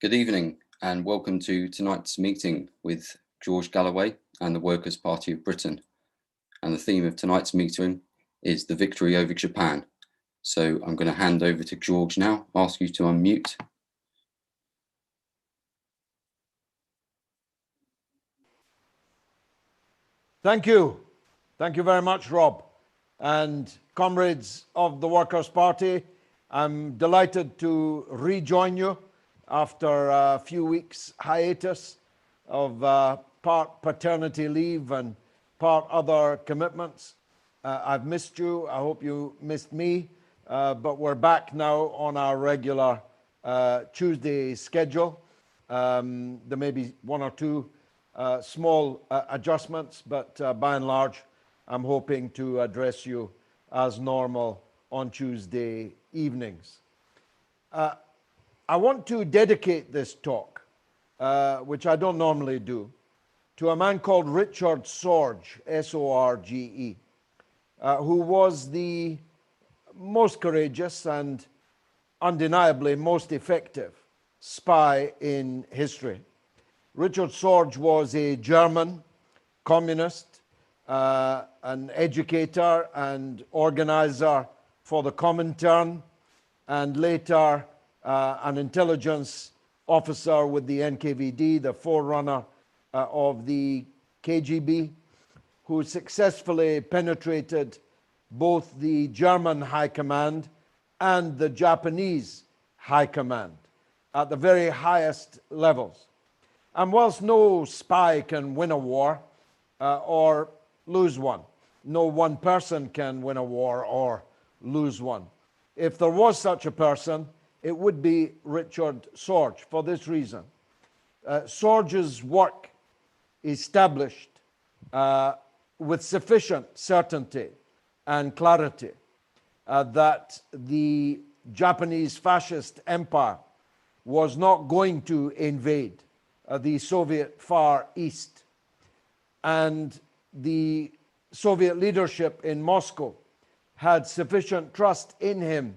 Good evening and welcome to tonight's meeting with George Galloway and the Workers' Party of Britain. And the theme of tonight's meeting is the victory over Japan. So I'm going to hand over to George now, ask you to unmute. Thank you. Thank you very much, Rob. And comrades of the Workers' Party, I'm delighted to rejoin you after a few weeks hiatus of part paternity leave and part other commitments. I've missed you. I hope you missed me. But we're back now on our regular Tuesday schedule. There may be one or two small adjustments, but by and large, I'm hoping to address you as normal on Tuesday evenings. I want to dedicate this talk, which I don't normally do, to a man called Richard Sorge, S-O-R-G-E, who was the most courageous and undeniably most effective spy in history. Richard Sorge was a German communist, an educator and organizer for the Comintern, and later an intelligence officer with the NKVD, the forerunner of the KGB, who successfully penetrated both the German high command and the Japanese high command at the very highest levels. And whilst no spy can win a war or lose one, no one person can win a war or lose one. If there was such a person, it would be Richard Sorge for this reason. Sorge's work established with sufficient certainty and clarity that the Japanese fascist empire was not going to invade the Soviet Far East, and the Soviet leadership in Moscow had sufficient trust in him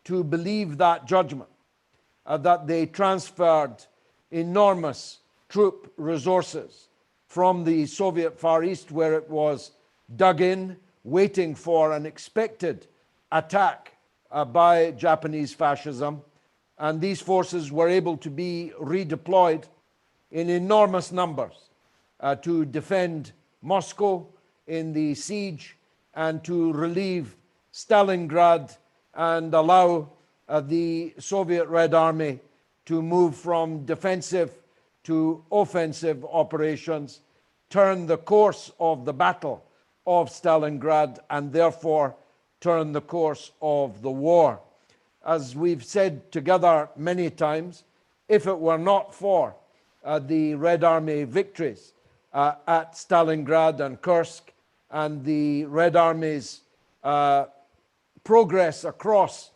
to believe that judgment, that they transferred enormous troop resources from the Soviet Far East, where it was dug in, waiting for an expected attack by Japanese fascism, and these forces were able to be redeployed in enormous numbers to defend Moscow in the siege and to relieve Stalingrad and allow the Soviet Red Army to move from defensive to offensive operations, turn the course of the Battle of Stalingrad, and therefore turn the course of the war. As we've said together many times, if it were not for the Red Army victories at Stalingrad and Kursk, and the Red Army's progress across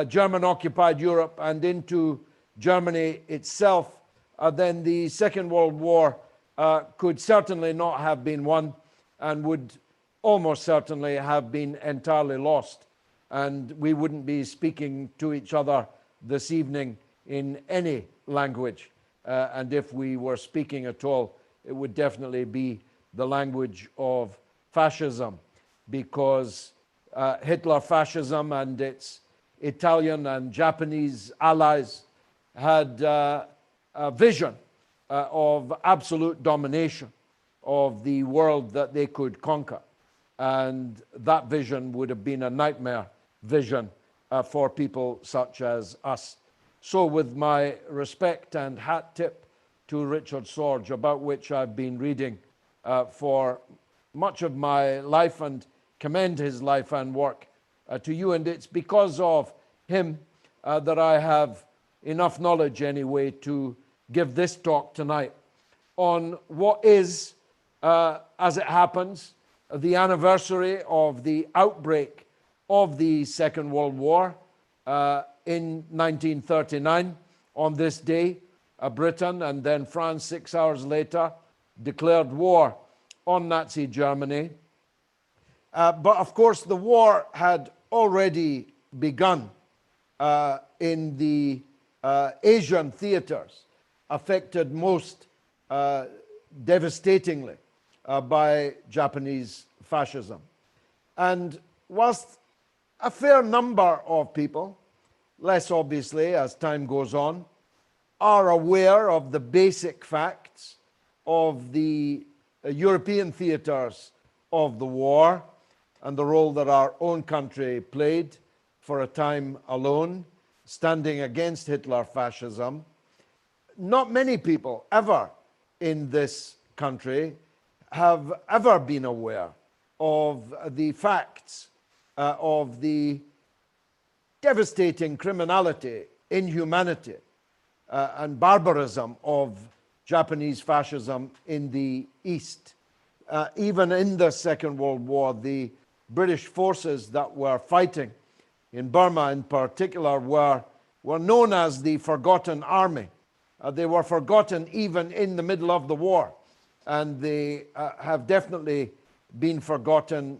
German-occupied Europe and into Germany itself, then the Second World War could certainly not have been won and would almost certainly have been entirely lost. And we wouldn't be speaking to each other this evening in any language. And if we were speaking at all, it would definitely be the language of fascism, because Hitler fascism and its Italian and Japanese allies had a vision of absolute domination of the world that they could conquer. And that vision would have been a nightmare vision for people such as us. So with my respect and hat tip to Richard Sorge, about which I've been reading for much of my life, and commend his life and work to you. And it's because of him that I have enough knowledge anyway to give this talk tonight on what is, as it happens, the anniversary of the outbreak of the Second World War in 1939. On this day, Britain and then France 6 hours later declared war on Nazi Germany. But of course, the war had already begun in the Asian theaters affected most devastatingly by Japanese fascism. And whilst a fair number of people, less obviously as time goes on, are aware of the basic facts of the European theaters of the war and the role that our own country played for a time alone, standing against Hitler fascism, not many people ever in this country have ever been aware of the facts of the devastating criminality, inhumanity, and barbarism of Japanese fascism in the East. Even in the Second World War, the British forces that were fighting in Burma in particular were known as the Forgotten Army. They were forgotten even in the middle of the war, and they have definitely been forgotten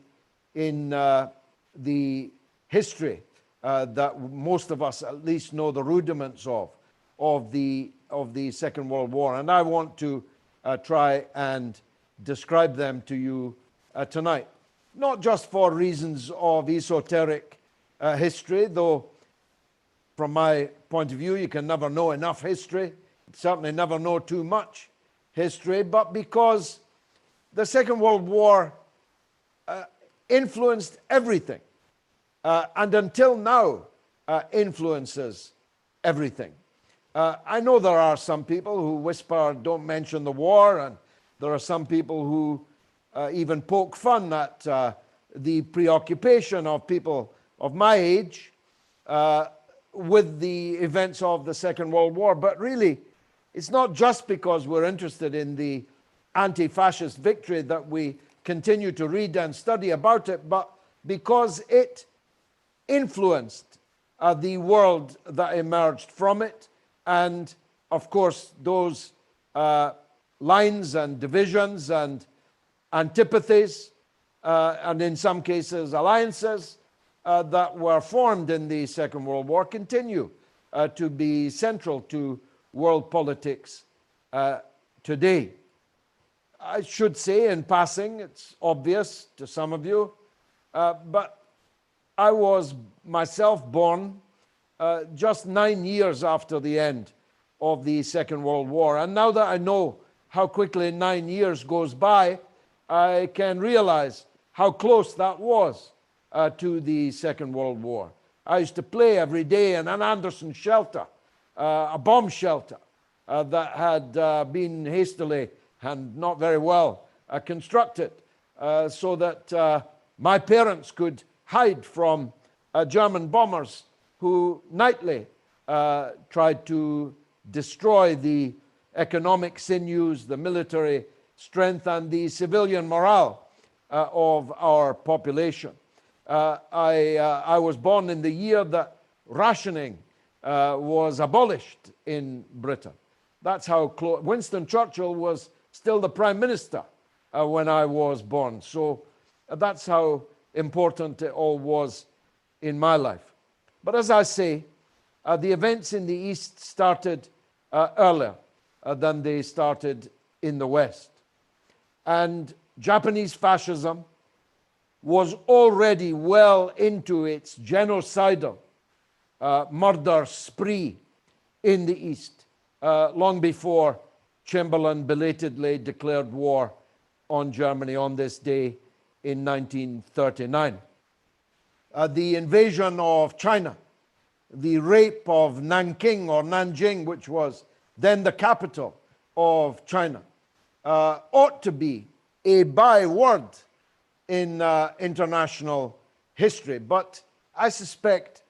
in the history that most of us at least know the rudiments of the Second World War. And I want to try and describe them to you tonight, not just for reasons of esoteric history, though from my point of view you can never know enough history, certainly never know too much history, but because the Second World War influenced everything, and until now influences everything. I know there are some people who whisper, don't mention the war, and there are some people who even poke fun at the preoccupation of people of my age with the events of the Second World War. But really, it's not just because we're interested in the anti-fascist victory that we continue to read and study about it, but because it influenced the world that emerged from it. And of course, those lines and divisions and antipathies, and in some cases alliances that were formed in the Second World War continue to be central to world politics today. I should say in passing, it's obvious to some of you, but I was myself born just 9 years after the end of the Second World War. And now that I know how quickly 9 years goes by, I can realize how close that was to the Second World War. I used to play every day in an Anderson shelter, a bomb shelter that had been hastily and not very well constructed so that my parents could hide from German bombers who nightly tried to destroy the economic sinews, the military strength, and the civilian morale of our population. I was born in the year that rationing was abolished in Britain. That's how close. Winston Churchill was still the Prime Minister when I was born. So that's how important it all was in my life. But as I say, the events in the East started earlier than they started in the West. And Japanese fascism was already well into its genocidal murder spree in the East, long before Chamberlain belatedly declared war on Germany on this day in 1939. The invasion of China, the rape of Nanking or Nanjing, which was then the capital of China, ought to be a byword in international history. But I suspect,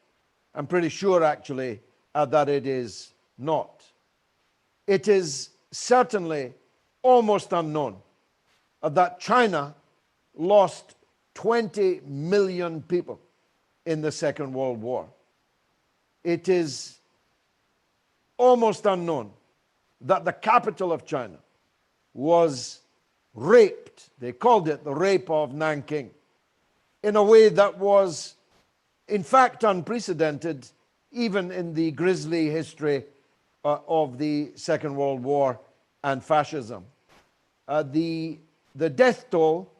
I'm pretty sure actually, that it is not. It is certainly almost unknown that China lost 20 million people in the Second World War. It is almost unknown that the capital of China was raped. They called it the rape of Nanking, in a way that was in fact unprecedented even in the grisly history of the Second World War and fascism. The death toll,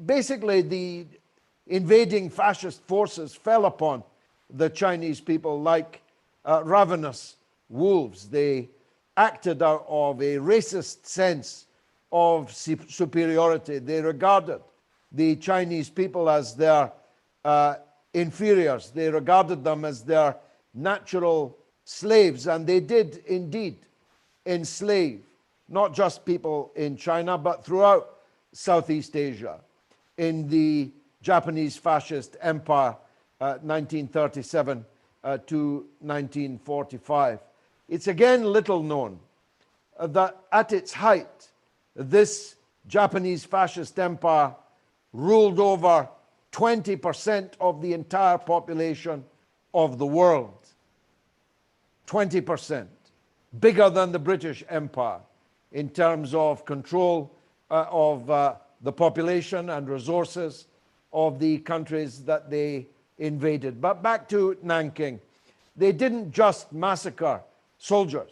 basically the invading fascist forces fell upon the Chinese people like ravenous wolves. They acted out of a racist sense of superiority. They regarded the Chinese people as their inferiors. They regarded them as their natural slaves, and they did indeed enslave not just people in China, but throughout Southeast Asia in the Japanese fascist empire, 1937 to 1945. It's again little known that at its height, this Japanese fascist empire ruled over 20% of the entire population of the world. 20%, bigger than the British Empire in terms of control of the population and resources of the countries that they invaded. But back to Nanking. They didn't just massacre soldiers.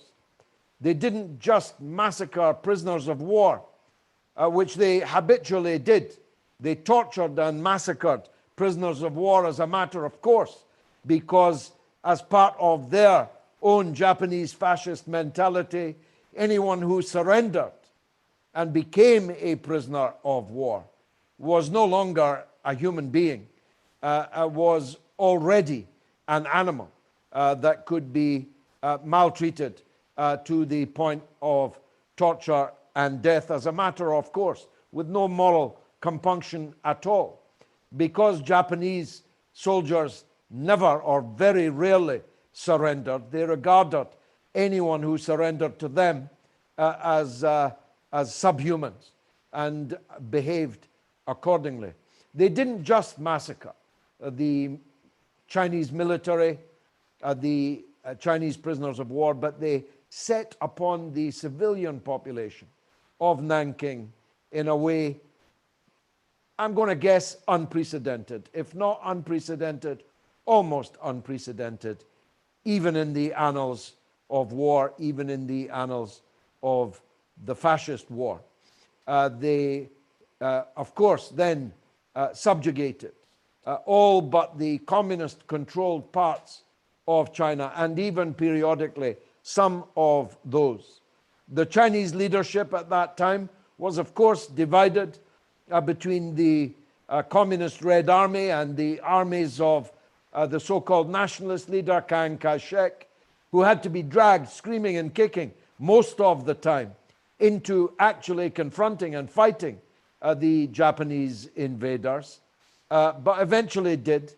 They didn't just massacre prisoners of war, which they habitually did. They tortured and massacred prisoners of war as a matter of course, because as part of their own Japanese fascist mentality, anyone who surrendered and became a prisoner of war was no longer a human being, was already an animal that could be maltreated to the point of torture and death as a matter of course, with no moral compunction at all. Because Japanese soldiers never or very rarely surrendered, they regarded anyone who surrendered to them as subhumans and behaved accordingly. They didn't just massacre the Chinese military, the Chinese prisoners of war, but they set upon the civilian population of Nanking in a way, I'm going to guess, unprecedented. If not unprecedented, almost unprecedented, even in the annals of war, even in the annals of the fascist war. They, of course, then subjugated all but the communist-controlled parts of China, and even periodically some of those. The Chinese leadership at that time was, of course, divided between the Communist Red Army and the armies of the so-called nationalist leader, Chiang Kai-shek, who had to be dragged screaming and kicking most of the time into actually confronting and fighting the Japanese invaders, but eventually did,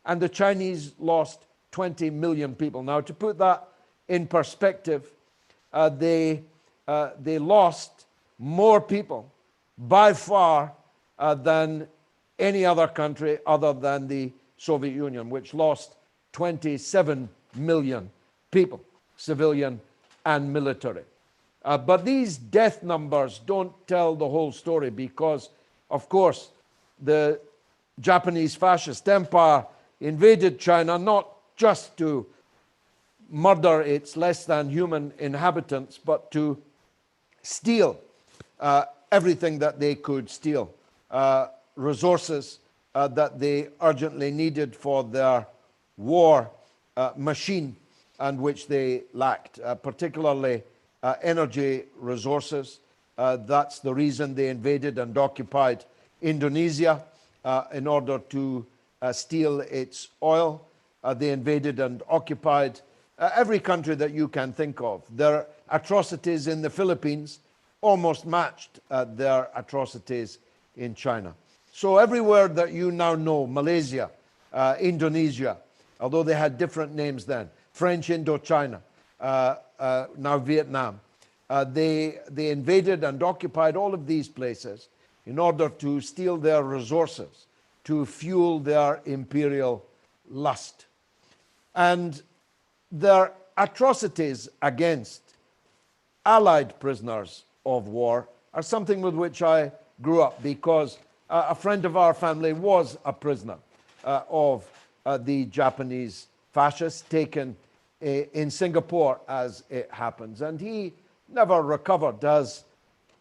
and the Chinese lost 20 million people. Now, to put that in perspective, they lost more people by far than any other country other than the Soviet Union, which lost 27 million people, civilian and military. But these death numbers don't tell the whole story because, of course, the Japanese fascist empire invaded China not just to murder its less than human inhabitants, but to steal everything that they could steal, resources that they urgently needed for their war machine, and which they lacked, particularly energy resources. That's the reason they invaded and occupied Indonesia in order to steal its oil. They invaded and occupied every country that you can think of. Their atrocities in the Philippines almost matched their atrocities in China. So everywhere that you now know, Malaysia, Indonesia, although they had different names then, French Indochina, now Vietnam, they invaded and occupied all of these places in order to steal their resources, to fuel their imperial lust. And their atrocities against Allied prisoners of war are something with which I grew up, because a friend of our family was a prisoner of the Japanese fascists taken in Singapore, as it happens. And he never recovered, as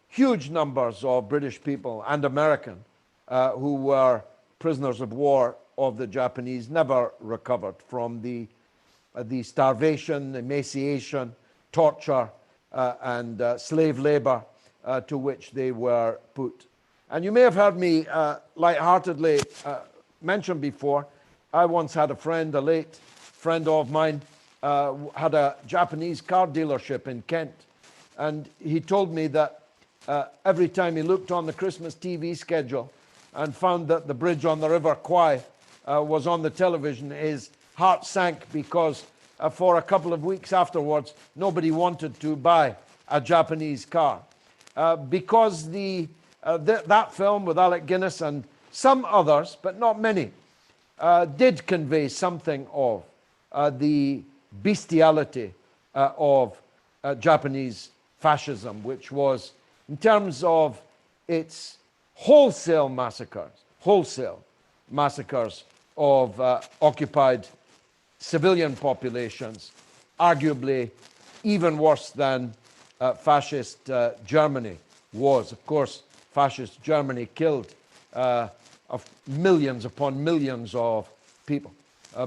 huge numbers of British people and American who were prisoners of war of the Japanese never recovered from the starvation, emaciation, torture, and slave labor to which they were put. And you may have heard me lightheartedly mention before, I once had a friend, a late friend of mine, had a Japanese car dealership in Kent. And he told me that every time he looked on the Christmas TV schedule and found that the bridge on the River Kwai was on the television, his heart sank, because for a couple of weeks afterwards, nobody wanted to buy a Japanese car. Because that film with Alec Guinness and some others, but not many, did convey something of the bestiality of Japanese fascism, which was, in terms of its wholesale massacres of occupied civilian populations, arguably even worse than fascist Germany was. Of course, fascist Germany killed of millions upon millions of people.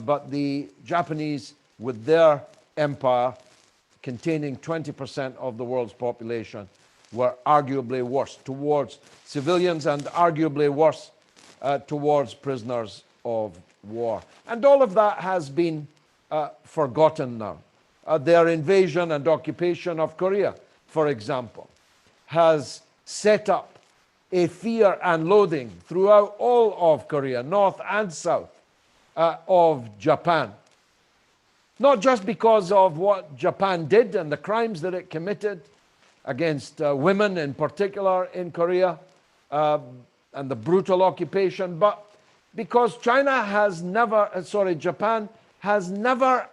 But the Japanese, with their empire containing 20% of the world's population, were arguably worse towards civilians and arguably worse towards prisoners of war. And all of that has been forgotten now. Their invasion and occupation of Korea, for example, has set up a fear and loathing throughout all of Korea, north and south, of Japan. Not just because of what Japan did and the crimes that it committed against women in particular in Korea, and the brutal occupation, but because Japan has never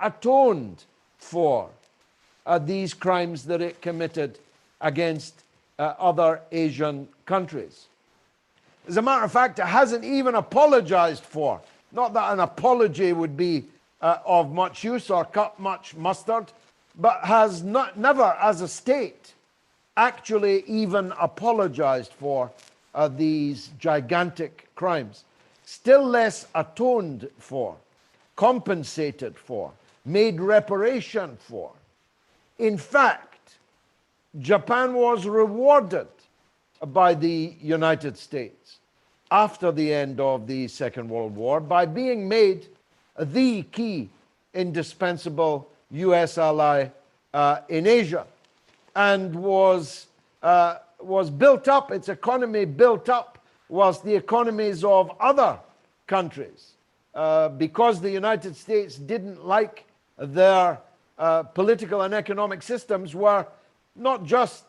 atoned for these crimes that it committed against other Asian countries. As a matter of fact, it hasn't even apologized for. Not that an apology would be of much use or cut much mustard, but has never, as a state, actually even apologized for these gigantic crimes. Still less atoned for, compensated for, made reparation for. In fact, Japan was rewarded by the United States after the end of the Second World War by being made the key indispensable US ally in Asia, and was built up, its economy built up, whilst the economies of other countries, because the United States didn't like their political and economic systems, were not just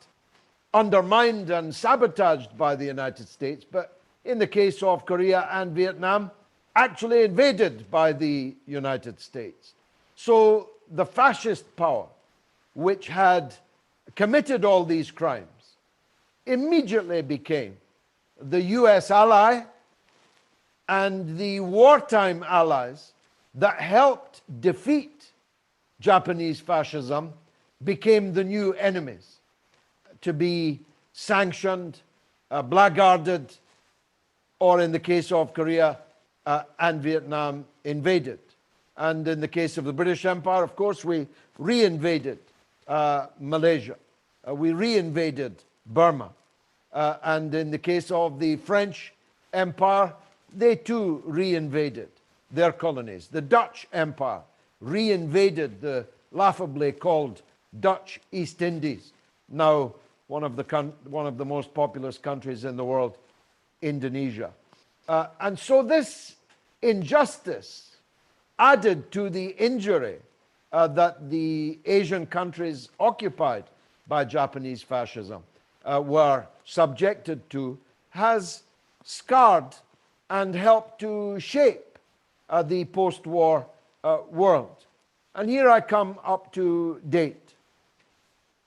undermined and sabotaged by the United States, but in the case of Korea and Vietnam, actually invaded by the United States. So the fascist power, which had committed all these crimes, immediately became the US ally, and the wartime allies that helped defeat Japanese fascism became the new enemies, to be sanctioned, blackguarded, or in the case of Korea and Vietnam, invaded. And in the case of the British Empire, of course, we re-invaded Malaysia. We re-invaded Burma. And in the case of the French Empire, they too re-invaded their colonies. The Dutch Empire re-invaded the laughably called Dutch East Indies, now one of the most populous countries in the world, Indonesia. And so this injustice added to the injury that the Asian countries occupied by Japanese fascism were subjected to, has scarred and helped to shape the post-war world. And here I come up to date.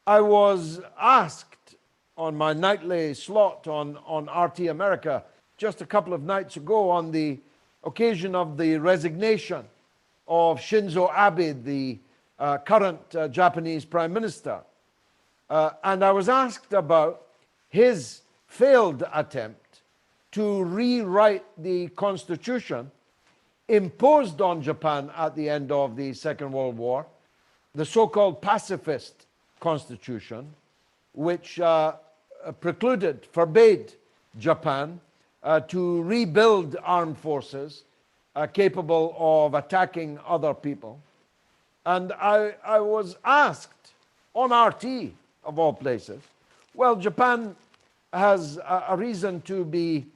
I was asked on my nightly slot on RT America just a couple of nights ago, on the occasion of the resignation of Shinzo Abe, the current Japanese Prime Minister. And I was asked about his failed attempt to rewrite the constitution imposed on Japan at the end of the Second World War, the so-called pacifist constitution, which forbade Japan to rebuild armed forces capable of attacking other people. And I was asked on RT, of all places, well, Japan has a reason to be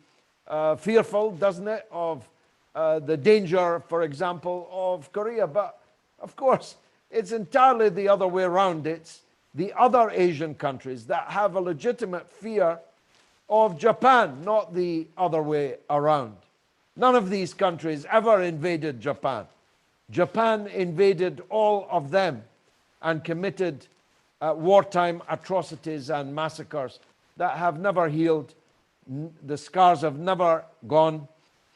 fearful, doesn't it, of the danger, for example, of Korea. But of course, it's entirely the other way around. It's the other Asian countries that have a legitimate fear of Japan, not the other way around. None of these countries ever invaded Japan. Japan invaded all of them and committed wartime atrocities and massacres that have never healed, the scars have never gone,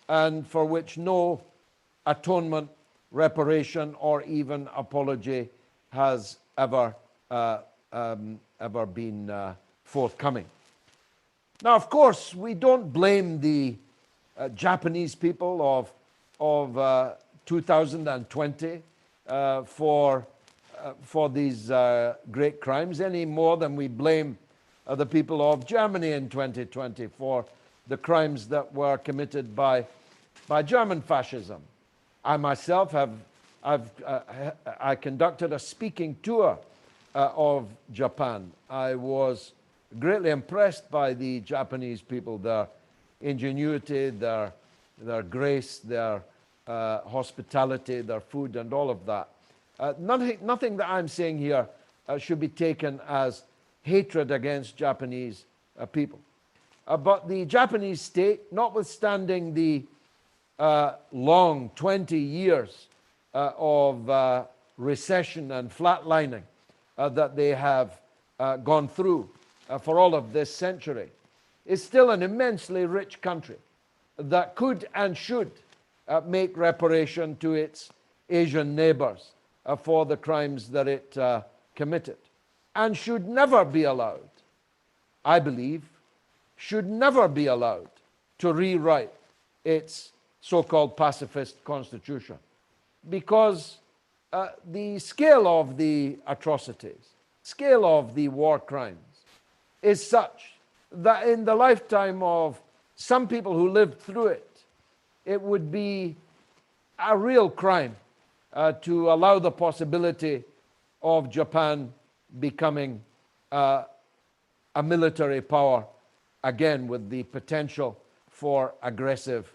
and for which no atonement, reparation, or even apology has ever been forthcoming. Now, of course, we don't blame the Japanese people of 2020 for these great crimes any more than we blame the people of Germany in 2020 for the crimes that were committed by German fascism. I myself I conducted a speaking tour of Japan. I was greatly impressed by the Japanese people, their ingenuity, their grace, their hospitality, their food, and all of that. Nothing that I'm saying here should be taken as hatred against Japanese people. But the Japanese state, notwithstanding the long 20 years of recession and flatlining that they have gone through for all of this century, is still an immensely rich country that could and should make reparation to its Asian neighbors for the crimes that it committed, and should never be allowed, I believe, should never be allowed to rewrite its so-called pacifist constitution, because the scale of the atrocities, scale of the war crimes is such that in the lifetime of some people who lived through it, it would be a real crime to allow the possibility of Japan becoming a military power again, with the potential for aggressive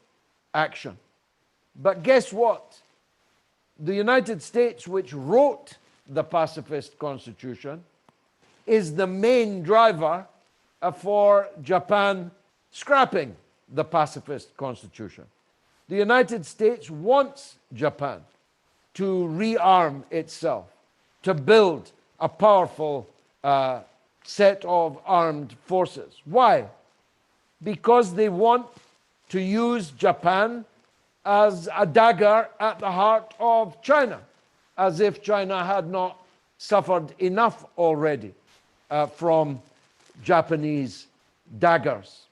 action. But guess what? The United States, which wrote the pacifist constitution, is the main driver for Japan scrapping the pacifist constitution. The United States wants Japan to rearm itself, to build a powerful set of armed forces. Why? Because they want to use Japan as a dagger at the heart of China, as if China had not suffered enough already from Japanese daggers.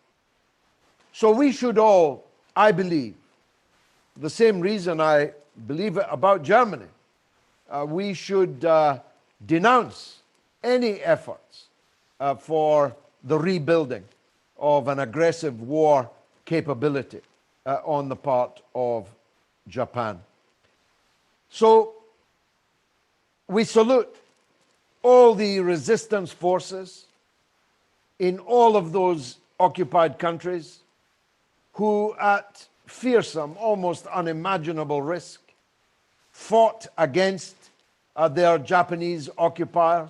So we should all, I believe, the same reason I believe it about Germany, we should denounce any efforts for the rebuilding of an aggressive war capability on the part of Japan. So we salute all the resistance forces in all of those occupied countries who, at fearsome, almost unimaginable risk, fought against their Japanese occupiers.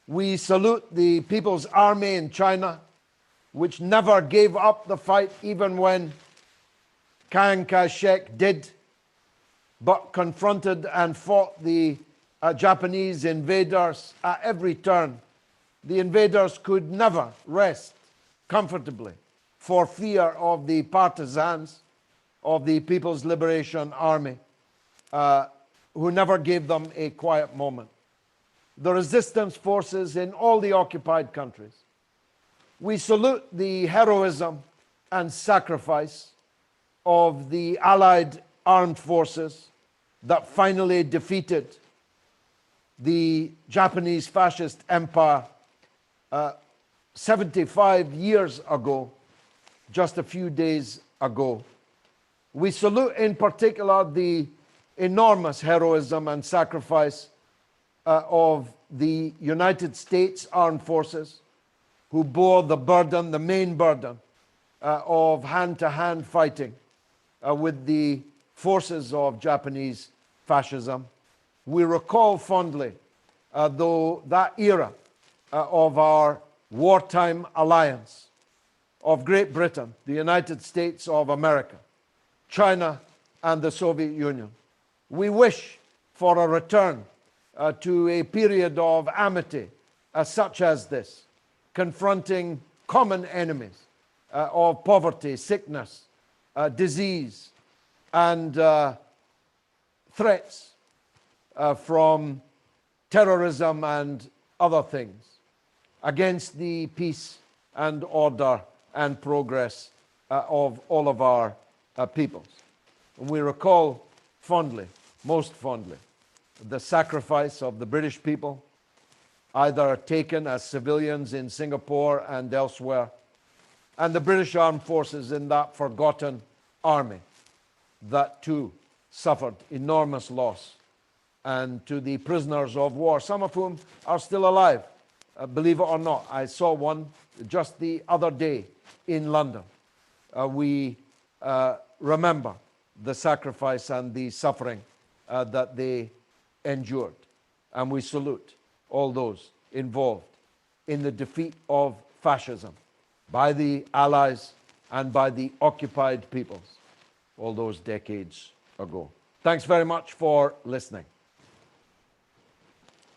We salute the People's Army in China, which never gave up the fight even when Chiang Kai-shek did, but confronted and fought the Japanese invaders at every turn. The invaders could never rest comfortably for fear of the partisans of the People's Liberation Army. who never gave them a quiet moment. The resistance forces in all the occupied countries. We salute the heroism and sacrifice of the Allied armed forces that finally defeated the Japanese fascist empire 75 years ago, just a few days ago. We salute in particular the enormous heroism and sacrifice of the United States Armed Forces, who bore the burden, the main burden, of hand-to-hand fighting with the forces of Japanese fascism. We recall fondly, though, that era of our wartime alliance of Great Britain, the United States of America, China, and the Soviet Union. We wish for a return to a period of amity such as this, confronting common enemies of poverty, sickness, disease, and threats from terrorism and other things, against the peace and order and progress of all of our peoples. We recall fondly, most fondly, the sacrifice of the British people, either taken as civilians in Singapore and elsewhere, and the British Armed Forces in that forgotten army that too suffered enormous loss, and to the prisoners of war, some of whom are still alive. Believe it or not, I saw one just the other day in London. We remember the sacrifice and the suffering that they endured, and we salute all those involved in the defeat of fascism by the Allies and by the occupied peoples all those decades ago. Thanks very much for listening.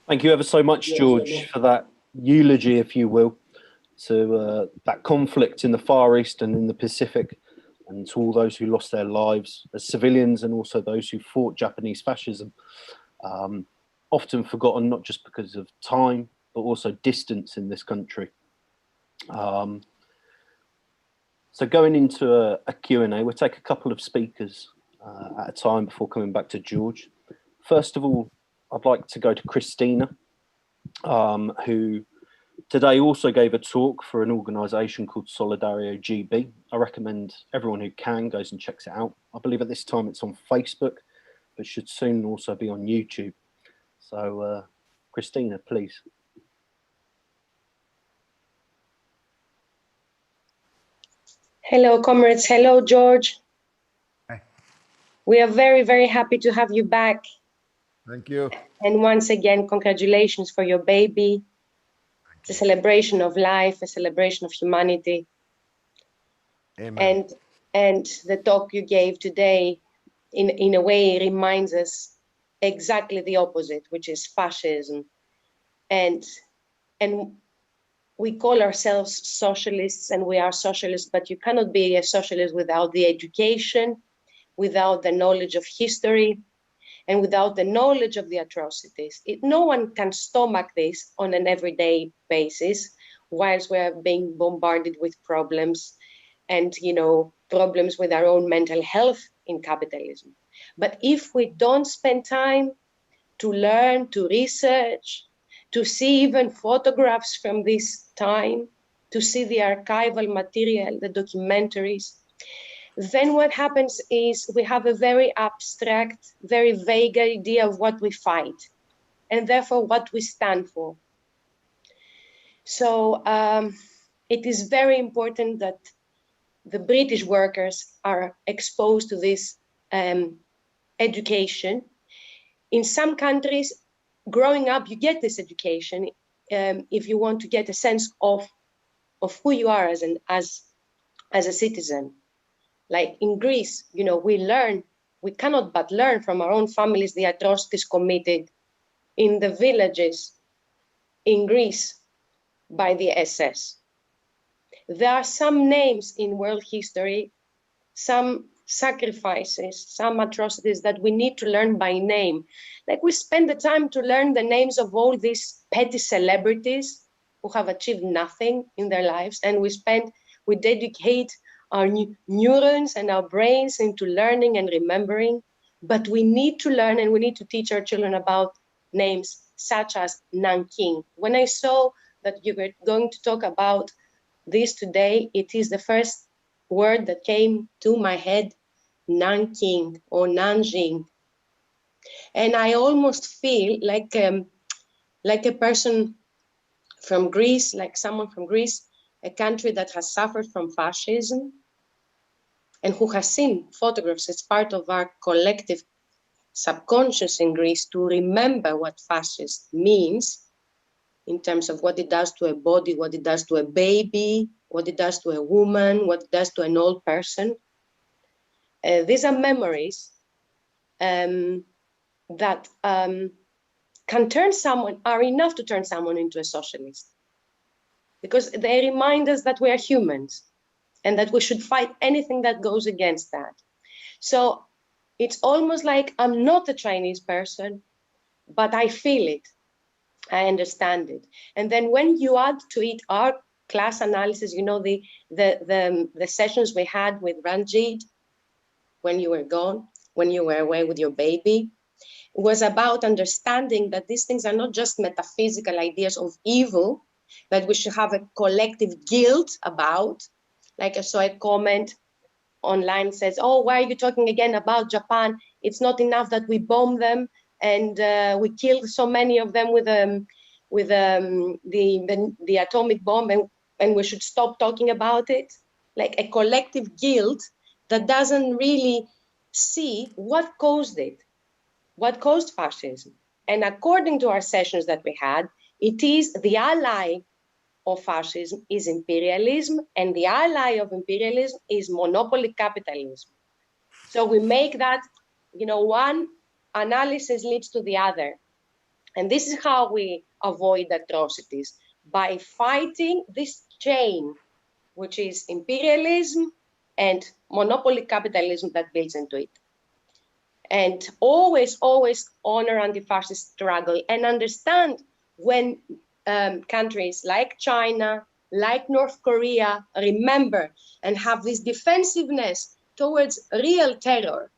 Thank you ever so much, George, for that eulogy, if you will, to that conflict in the Far East and in the Pacific, and to all those who lost their lives as civilians and also those who fought Japanese fascism. Often forgotten, not just because of time, but also distance in this country. So going into a Q&A, we'll take a couple of speakers at a time before coming back to George. First of all, I'd like to go to Christina, who today also gave a talk for an organisation called Solidario GB. I recommend everyone who can goes and checks it out. I believe at this time it's on Facebook, but should soon also be on YouTube. So, Christina, please. Hello, comrades. Hello, George. Hi. We are very, very happy to have you back. Thank you. And once again, congratulations for your baby. It's a celebration of life, a celebration of humanity. Amen. And the talk you gave today, in a way, reminds us exactly the opposite, which is fascism. And we call ourselves socialists, and we are socialists, but you cannot be a socialist without the education, without the knowledge of history, and without the knowledge of the atrocities. No one can stomach this on an everyday basis, whilst we are being bombarded with problems and, problems with our own mental health in capitalism. But if we don't spend time to learn, to research, to see even photographs from this time, to see the archival material, the documentaries, then what happens is we have a very abstract, very vague idea of what we fight, and therefore what we stand for. So it is very important that the British workers are exposed to this education. In some countries, growing up, you get this education if you want to get a sense of who you are as a citizen. Like in Greece, we cannot but learn from our own families the atrocities committed in the villages in Greece by the SS. There are some names in world history, some sacrifices, some atrocities that we need to learn by name. Like we spend the time to learn the names of all these petty celebrities who have achieved nothing in their lives, and we dedicate our neurons and our brains into learning and remembering. But we need to learn and we need to teach our children about names such as Nanking. When I saw that you were going to talk about this today, it is the first word that came to my head, Nanking or Nanjing. And I almost feel like a person from Greece, like someone from Greece, a country that has suffered from fascism and who has seen photographs as part of our collective subconscious in Greece to remember what fascist means in terms of what it does to a body, what it does to a baby, what it does to a woman, what it does to an old person. These are memories that can turn someone, are enough to turn someone into a socialist, because they remind us that we are humans and that we should fight anything that goes against that. So it's almost like I'm not a Chinese person, but I feel it, I understand it. And then when you add to it our class analysis, you know, the sessions we had with Ranjit when you were gone, when you were away with your baby, was about understanding that these things are not just metaphysical ideas of evil that we should have a collective guilt about. Like I saw a comment online says, oh, why are you talking again about Japan? It's not enough that we bomb them and we killed so many of them with the atomic bomb, and we should stop talking about it. Like a collective guilt that doesn't really see what caused it, what caused fascism. And according to our sessions that we had, it is the ally of fascism is imperialism, and the ally of imperialism is monopoly capitalism. So we make that, you know, one analysis leads to the other. And this is how we avoid atrocities, by fighting this chain, which is imperialism and monopoly capitalism that builds into it. And always, always honor anti-fascist struggle and understand when countries like China, like North Korea, remember and have this defensiveness towards real terror.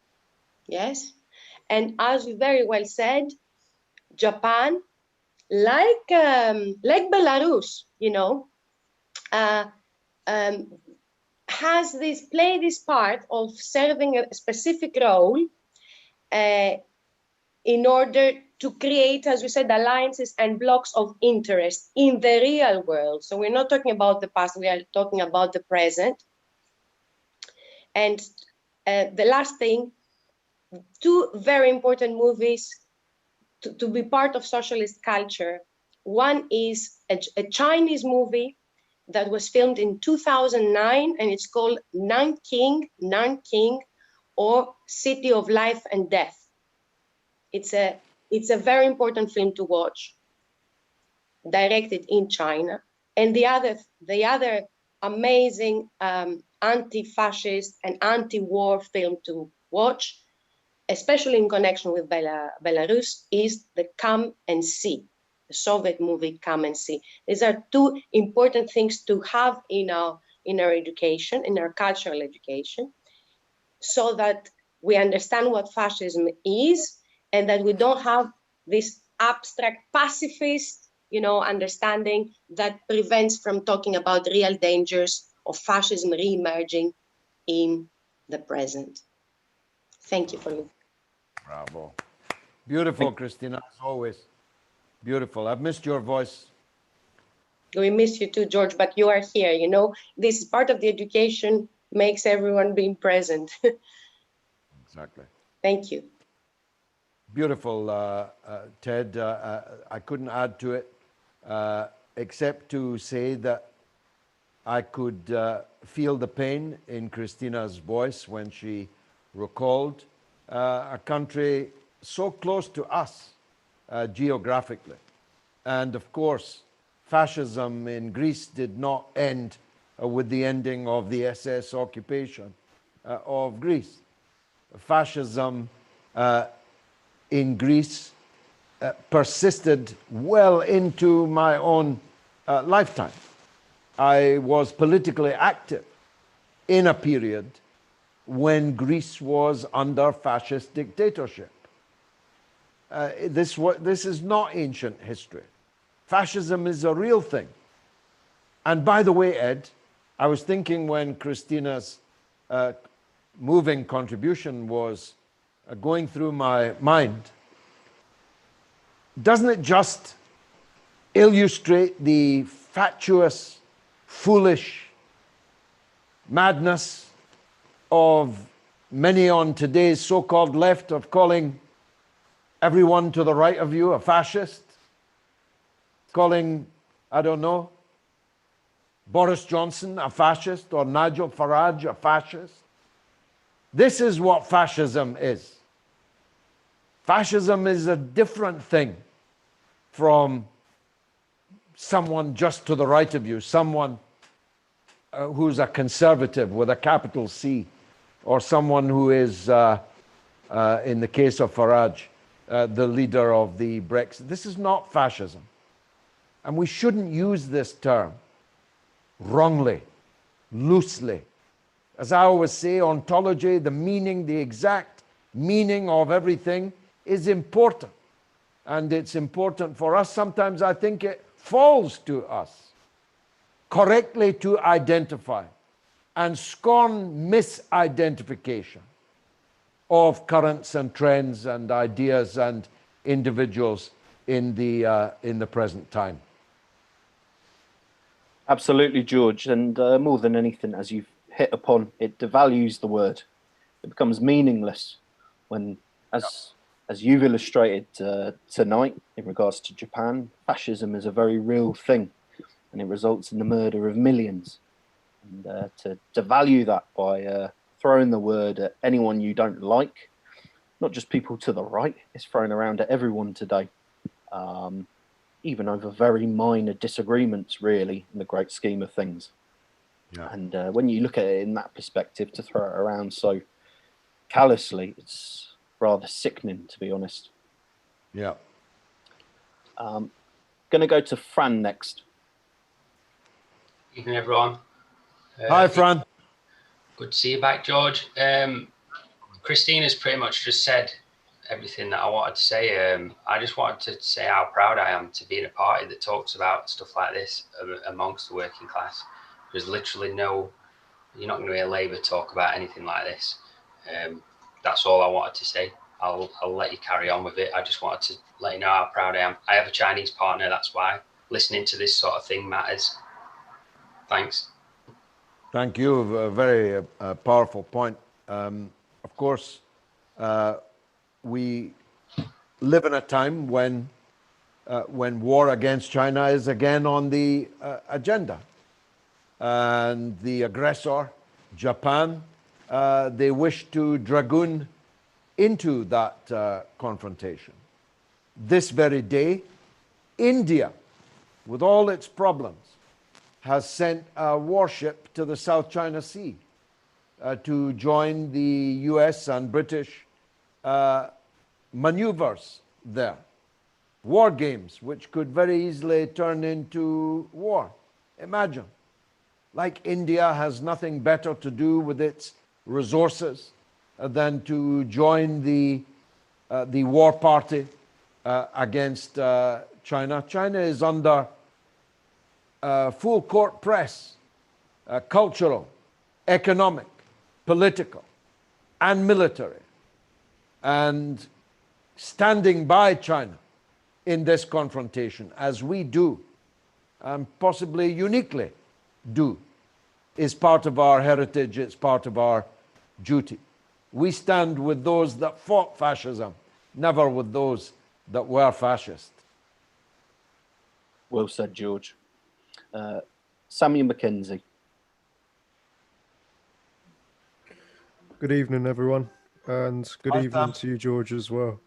Yes. And as you very well said, Japan, like Belarus, you know, has played this part of serving a specific role in order to create, as we said, alliances and blocks of interest in the real world. So we're not talking about the past, we are talking about the present. And the last thing, two very important movies to be part of socialist culture. One is a Chinese movie that was filmed in 2009, and it's called Nanking, or City of Life and Death. It's a very important film to watch, directed in China. And the other amazing anti-fascist and anti-war film to watch, especially in connection with Belarus, is the Come and See, the Soviet movie Come and See. These are two important things to have in our education, in our cultural education, so that we understand what fascism is, and that we don't have this abstract pacifist, you know, understanding that prevents from talking about real dangers of fascism re-emerging in the present. Thank you for me. Bravo. Beautiful, Christina, as always. Beautiful. I've missed your voice. We miss you too, George, but you are here, you know. This is part of the education, makes everyone being present. Exactly. Thank you. Beautiful, Ted. I couldn't add to it, except to say that I could feel the pain in Christina's voice when she recalled a country so close to us geographically. And of course, fascism in Greece did not end with the ending of the SS occupation. of Greece. Fascism in Greece persisted well into my own lifetime. I was politically active in a period when Greece was under fascist dictatorship. This is not ancient history. Fascism is a real thing. And by the way, Ed, I was thinking when Christina's moving contribution was going through my mind, doesn't it just illustrate the fatuous, foolish madness of many on today's so-called left of calling everyone to the right of you a fascist, calling, I don't know, Boris Johnson a fascist or Nigel Farage a fascist? This is what fascism is. Fascism is a different thing from someone just to the right of you, someone who's a conservative with a capital C, or someone who is, in the case of Farage, the leader of the Brexit. This is not fascism. And we shouldn't use this term wrongly, loosely. As I always say, ontology, the meaning, the exact meaning of everything is important. And it's important for us. Sometimes I think it falls to us correctly to identify and scorn misidentification of currents and trends and ideas and individuals in the present time. Absolutely, George. And more than anything, as you've hit upon, it devalues the word. It becomes meaningless when, as you've illustrated tonight in regards to Japan, fascism is a very real thing, and it results in the murder of millions. And to devalue that by throwing the word at anyone you don't like, not just people to the right, it's thrown around at everyone today, even over very minor disagreements, really, in the great scheme of things. Yeah. And when you look at it in that perspective, to throw it around so callously, it's rather sickening, to be honest. Yeah. Going to go to Fran next. Evening, everyone. Hi, Fran. Good to see you back, George. Christina's pretty much just said everything that I wanted to say. I just wanted to say how proud I am to be in a party that talks about stuff like this amongst the working class. There's literally you're not going to hear Labour talk about anything like this. That's all I wanted to say. I'll let you carry on with it. I just wanted to let you know how proud I am. I have a Chinese partner, that's why listening to this sort of thing matters. Thanks. Thank you. A very powerful point. Of course, we live in a time when war against China is again on the agenda. And the aggressor, Japan, they wish to dragoon into that confrontation. This very day, India, with all its problems, has sent a warship to the South China Sea to join the US and British maneuvers there. War games, which could very easily turn into war. Imagine. Like India has nothing better to do with its resources than to join the war party against China. China is under full court press, cultural, economic, political, and military. And standing by China in this confrontation, as we do, and possibly uniquely do, is part of our heritage, it's part of our duty. We stand with those that fought fascism, never with those that were fascist. Well said, George. Samuel Mackenzie. Good evening, everyone, and good Hi, evening Sam. to you, George, as well.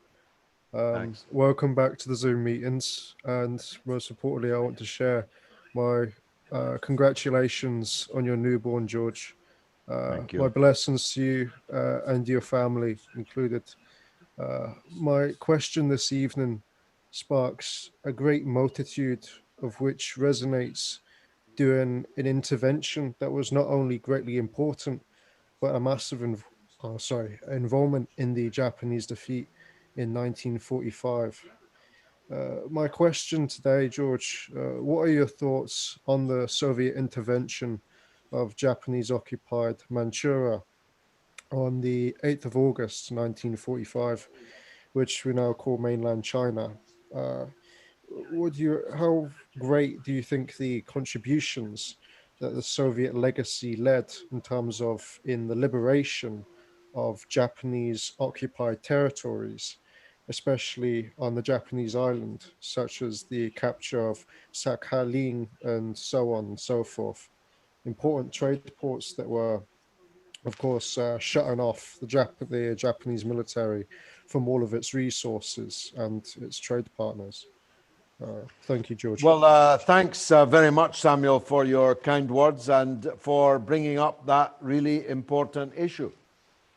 Thanks. Welcome back to the Zoom meetings, and most importantly, I want to share my congratulations on your newborn, George. Thank My you. blessings to you and your family included. My question this evening sparks a great multitude of which resonates doing an intervention that was not only greatly important, but a massive involvement in the Japanese defeat in 1945. My question today, George, what are your thoughts on the Soviet intervention of Japanese occupied Manchuria on the 8th of August 1945, which we now call mainland China? Uh, how great do you think the contributions that the Soviet legacy led in terms of in the liberation of Japanese occupied territories, especially on the Japanese island, such as the capture of Sakhalin and so on and so forth? Important trade ports that were, of course, shutting off the Japanese military from all of its resources and its trade partners. Thank you, George. Well, thanks very much, Samuel, for your kind words and for bringing up that really important issue.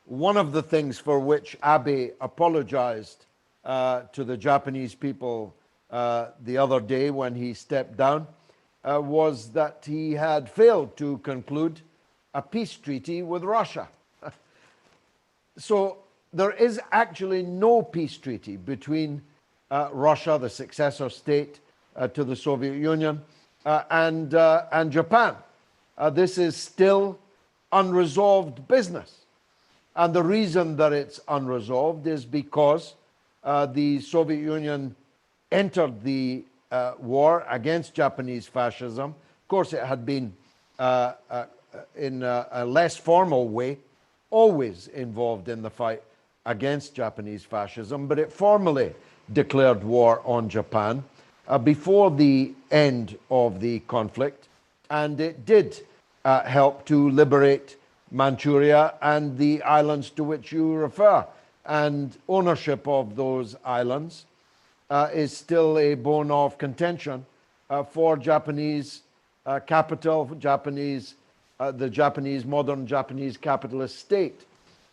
One of the things for which Abe apologized to the Japanese people the other day when he stepped down was that he had failed to conclude a peace treaty with Russia. So there is actually no peace treaty between Russia, the successor state to the Soviet Union, and Japan. This is still unresolved business. And the reason that it's unresolved is because the Soviet Union entered the war against Japanese fascism. Of course, it had been in a less formal way always involved in the fight against Japanese fascism, but it formally declared war on Japan before the end of the conflict, and it did help to liberate Manchuria and the islands to which you refer. And ownership of those islands is still a bone of contention for Japanese capital, the modern Japanese capitalist state.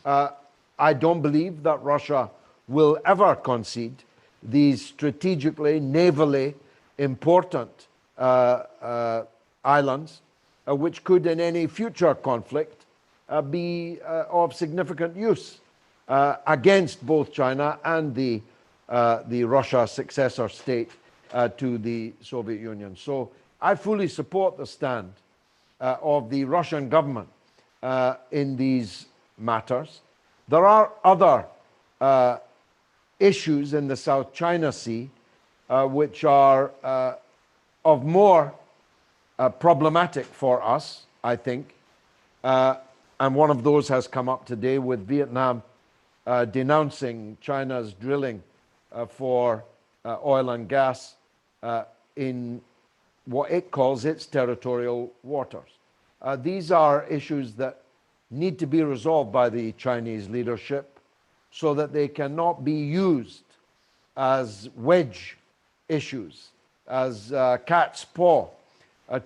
I don't believe that Russia will ever concede these strategically, navally important islands, which could in any future conflict be of significant use against both China and the Russia successor state to the Soviet Union. So I fully support the stand of the Russian government in these matters. There are other issues in the South China Sea which are of more problematic for us, I think. And one of those has come up today with Vietnam denouncing China's drilling for oil and gas in what it calls its territorial waters. These are issues that need to be resolved by the Chinese leadership so that they cannot be used as wedge issues, as cat's paw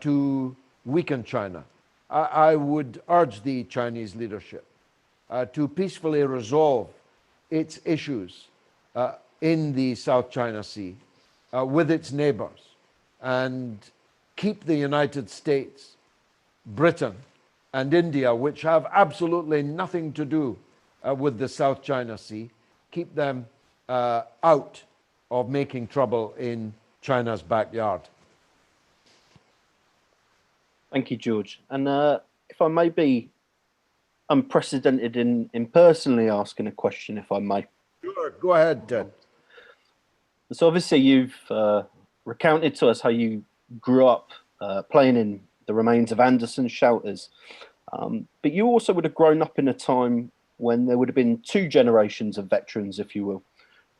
to weaken China. I would urge the Chinese leadership to peacefully resolve its issues in the South China Sea with its neighbors and keep the United States, Britain, and India, which have absolutely nothing to do with the South China Sea, keep them out of making trouble in China's backyard. Thank you, George. And if I may be unprecedented in personally asking a question, if I may. Sure, go ahead, Ted. So obviously you've recounted to us how you grew up playing in the remains of Anderson's shelters. But you also would have grown up in a time when there would have been two generations of veterans, if you will,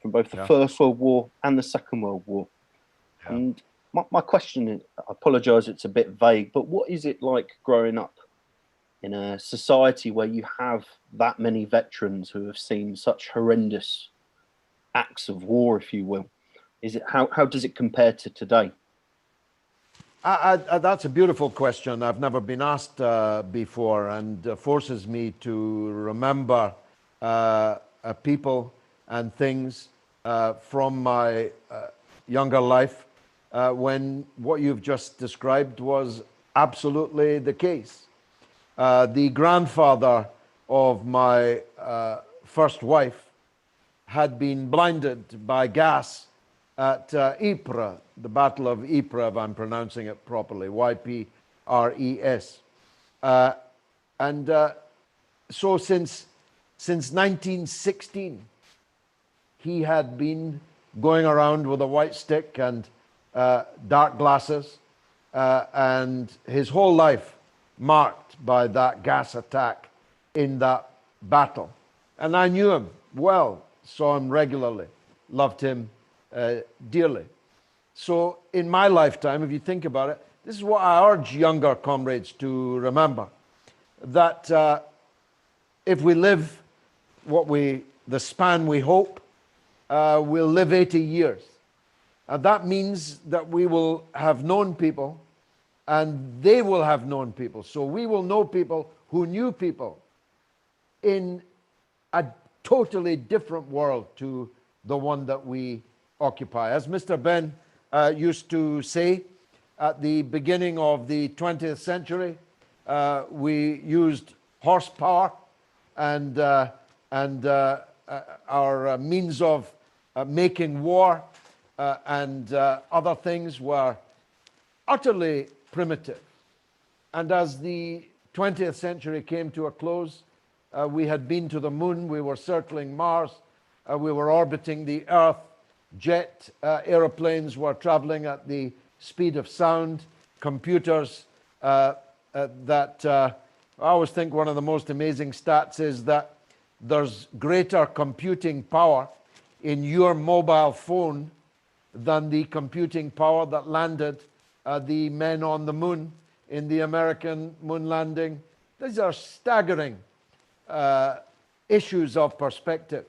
from both the First World War and the Second World War. Yeah. And my question is, I apologise, it's a bit vague, but what is it like growing up in a society where you have that many veterans who have seen such horrendous acts of war, if you will? Is it how does it compare to today? That's a beautiful question. I've never been asked before, and forces me to remember people and things from my younger life when what you've just described was absolutely the case. The grandfather of my first wife had been blinded by gas at Ypres, the Battle of Ypres, if I'm pronouncing it properly, Ypres. And so since 1916, he had been going around with a white stick and dark glasses, and his whole life marked by that gas attack in that battle. And I knew him well, saw him regularly, loved him dearly. So in my lifetime, if you think about it, this is what I urge younger comrades to remember, that if we live the span we hope, we'll live 80 years. And that means that we will have known people and they will have known people. So we will know people who knew people in a totally different world to the one that we occupy. As Mr. Ben used to say, at the beginning of the 20th century, we used horsepower and our means of making war and other things were utterly primitive. And as the 20th century came to a close, we had been to the moon, we were circling Mars, we were orbiting the Earth, jet aeroplanes were traveling at the speed of sound, computers I always think one of the most amazing stats is that there's greater computing power in your mobile phone than the computing power that landed the men on the moon in the American moon landing. These are staggering issues of perspective.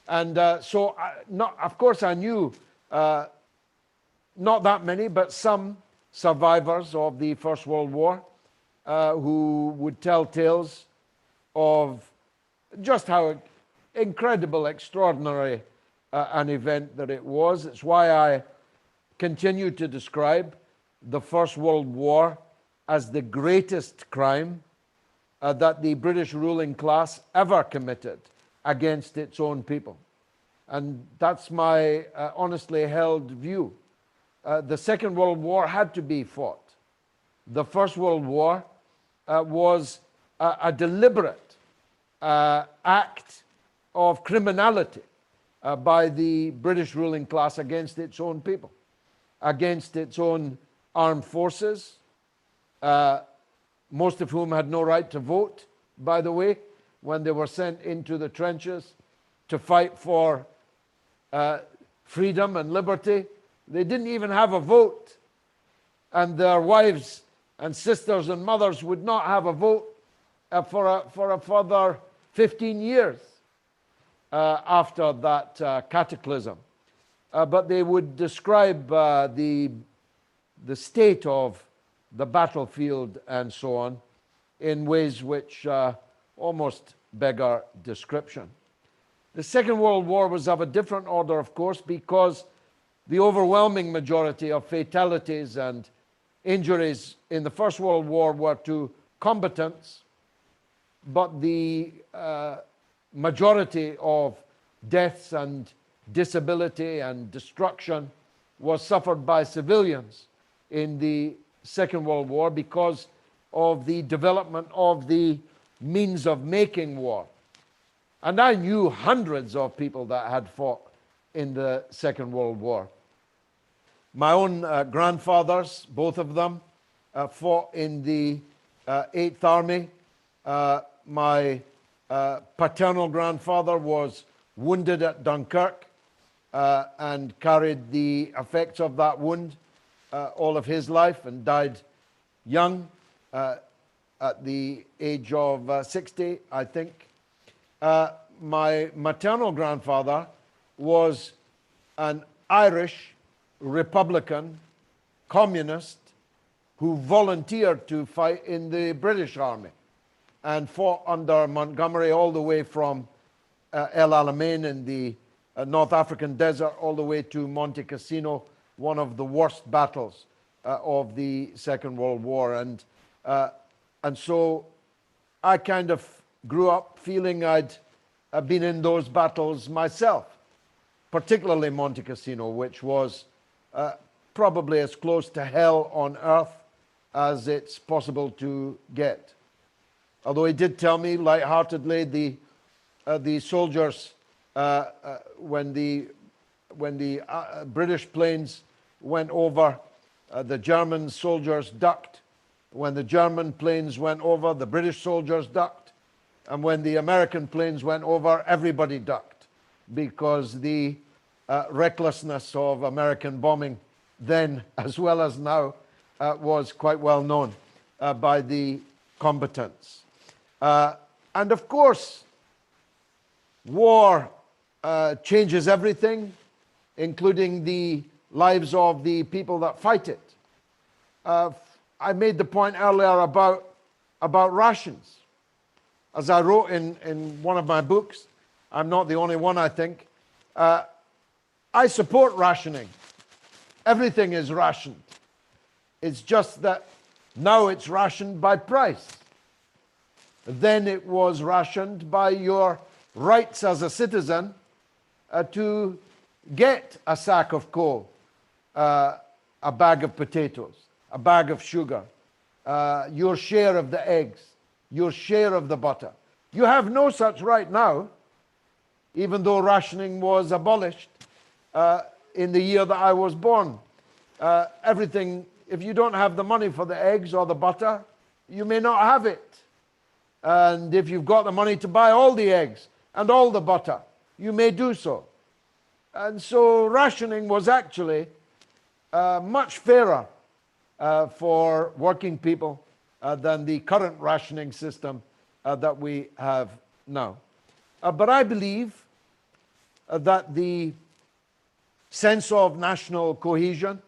And of course, I knew not that many, but some survivors of the First World War who would tell tales of just how incredible, extraordinary an event that it was. It's why I continue to describe the First World War as the greatest crime that the British ruling class ever committed against its own people. And that's my honestly held view. The Second World War had to be fought. The First World War was a deliberate act of criminality by the British ruling class against its own people, against its own armed forces, most of whom had no right to vote, by the way, when they were sent into the trenches to fight for freedom and liberty. They didn't even have a vote, and their wives and sisters and mothers would not have a vote for a further 15 years after that cataclysm. But they would describe the state of the battlefield and so on in ways which almost beggar description. The Second World War was of a different order, of course, because the overwhelming majority of fatalities and injuries in the First World War were to combatants, but the majority of deaths and disability and destruction was suffered by civilians in the Second World War because of the development of the means of making war. And I knew hundreds of people that had fought in the Second World War. My own grandfathers, both of them, fought in the 8th Army. My paternal grandfather was wounded at Dunkirk and carried the effects of that wound all of his life and died young at the age of 60, I think. My maternal grandfather was an Irish Republican, communist, who volunteered to fight in the British Army and fought under Montgomery all the way from El Alamein in the North African desert all the way to Monte Cassino, one of the worst battles of the Second World War. And so I kind of grew up feeling I'd been in those battles myself, particularly Monte Cassino, which was probably as close to hell on earth as it's possible to get. Although he did tell me lightheartedly, the soldiers, when the British planes went over, the German soldiers ducked. When the German planes went over, the British soldiers ducked. And when the American planes went over, everybody ducked, because the recklessness of American bombing then, as well as now, was quite well known by the combatants. And of course, war changes everything, including the lives of the people that fight it. I made the point earlier about rations. As I wrote in one of my books, I'm not the only one, I think, I support rationing. Everything is rationed. It's just that now it's rationed by price. Then it was rationed by your rights as a citizen to get a sack of coal, a bag of potatoes, a bag of sugar, your share of the eggs, your share of the butter. You have no such right now, even though rationing was abolished in the year that I was born. Everything, if you don't have the money for the eggs or the butter, you may not have it. And if you've got the money to buy all the eggs and all the butter, you may do so. And so rationing was actually much fairer for working people than the current rationing system that we have now. But I believe that the sense of national cohesion,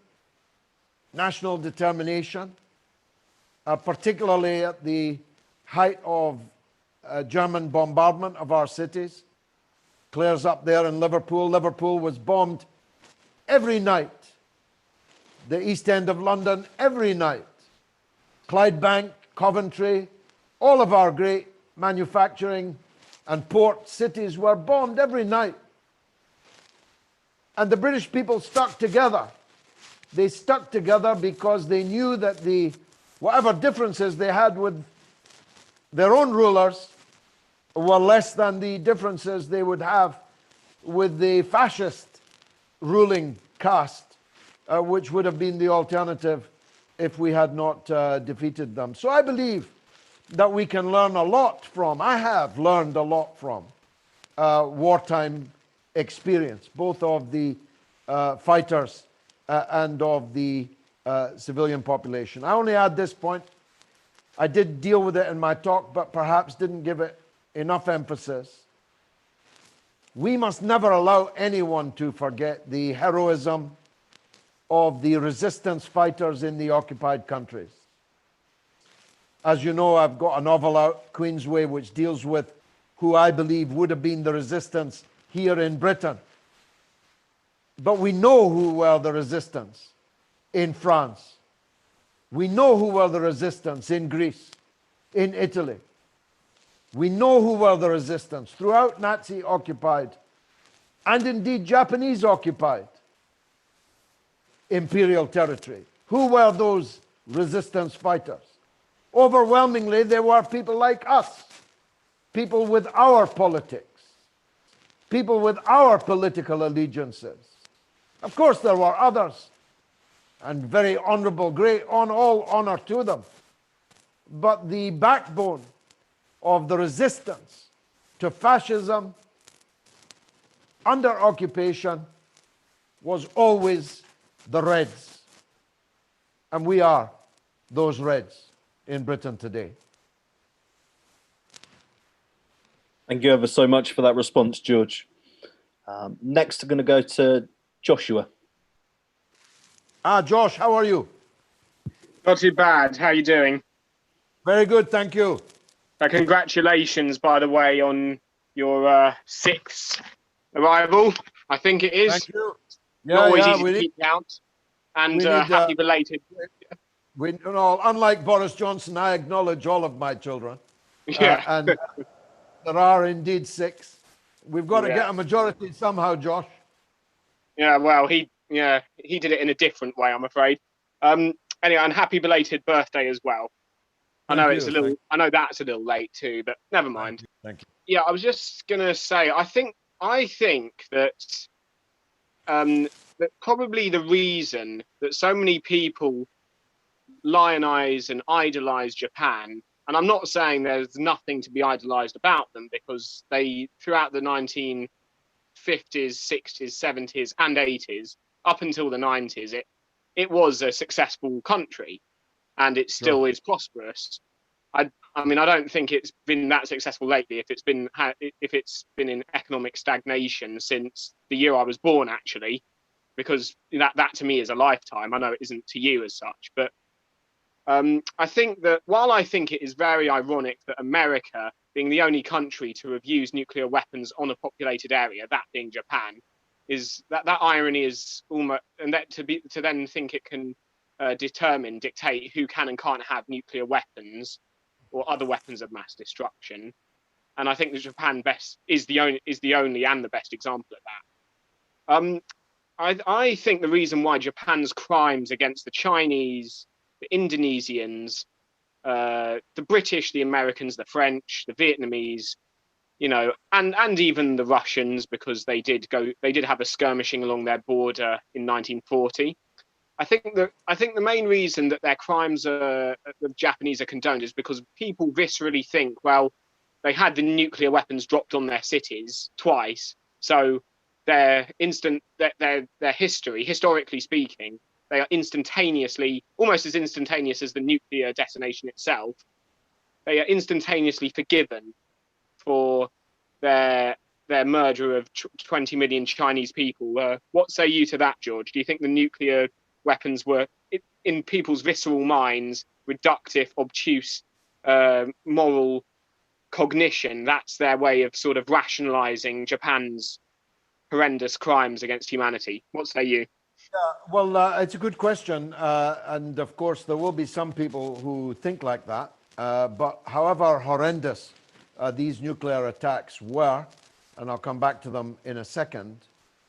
national determination, particularly at the height of German bombardment of our cities. Claire's up there in Liverpool. Liverpool was bombed every night. The East End of London every night. Clydebank, Coventry, all of our great manufacturing and port cities were bombed every night. And the British people stuck together. They stuck together because they knew that whatever differences they had with their own rulers were less than the differences they would have with the fascist ruling caste, which would have been the alternative if we had not defeated them. So I believe that we can learn a lot from, I have learned a lot from wartime experience, both of the fighters and of the civilian population. I only add this point. I did deal with it in my talk, but perhaps didn't give it enough emphasis. We must never allow anyone to forget the heroism of the resistance fighters in the occupied countries. As you know, I've got a novel out, Queensway, which deals with who I believe would have been the resistance here in Britain. But we know who were the resistance in France. We know who were the resistance in Greece, in Italy. We know who were the resistance throughout Nazi-occupied and indeed Japanese-occupied imperial territory. Who were those resistance fighters? Overwhelmingly, they were people like us, people with our politics, people with our political allegiances. Of course, there were others, and very honorable, great, on all honor to them. But the backbone of the resistance to fascism under occupation was always the Reds. And we are those Reds in Britain today. Thank you ever so much for that response, George. Next, I'm going to go to Joshua. Josh, how are you? Not too bad. How are you doing? Very good, thank you. Congratulations, by the way, on your sixth arrival. I think it is. Thank you. Not Yeah, always yeah, easy to keep count. And we need, happy belated. unlike Boris Johnson, I acknowledge all of my children. Yeah. And there are indeed 6. We've got to Yeah. get a majority somehow, Josh. Yeah. Well, he did it in a different way, I'm afraid. Anyway, and happy belated birthday as well. Thank I know you, it's a little. I know that's a little late too, but never mind. Thank you. Yeah, I was just gonna say. I think that that probably the reason that so many people lionize and idolize Japan, and I'm not saying there's nothing to be idolized about them, because they, throughout the 1950s, 60s, 70s, and 80s, up until the 90s, it was a successful country, and it still is prosperous. I mean, I don't think it's been that successful lately. If it's been in economic stagnation since the year I was born, actually, because that to me is a lifetime. I know it isn't to you as such, but I think that while I think it is very ironic that America, being the only country to have used nuclear weapons on a populated area, that being Japan, is that irony is almost, and that to then think it can dictate who can and can't have nuclear weapons or other weapons of mass destruction. And I think that Japan is the only and the best example of that. I think the reason why Japan's crimes against the Chinese, the Indonesians, the British, the Americans, the French, the Vietnamese, and even the Russians, because they did have a skirmishing along their border in 1940. I think the main reason that their crimes the Japanese are condoned is because people viscerally think, well, they had the nuclear weapons dropped on their cities twice, so their history, historically speaking, they are almost as instantaneous as the nuclear detonation itself. They are instantaneously forgiven for their murder of 20 million Chinese people. What say you to that, George? Do you think the nuclear weapons were, in people's visceral minds, reductive, obtuse, moral cognition? That's their way of sort of rationalizing Japan's horrendous crimes against humanity. What say you? Well, it's a good question. And of course, there will be some people who think like that. But however horrendous these nuclear attacks were, and I'll come back to them in a second,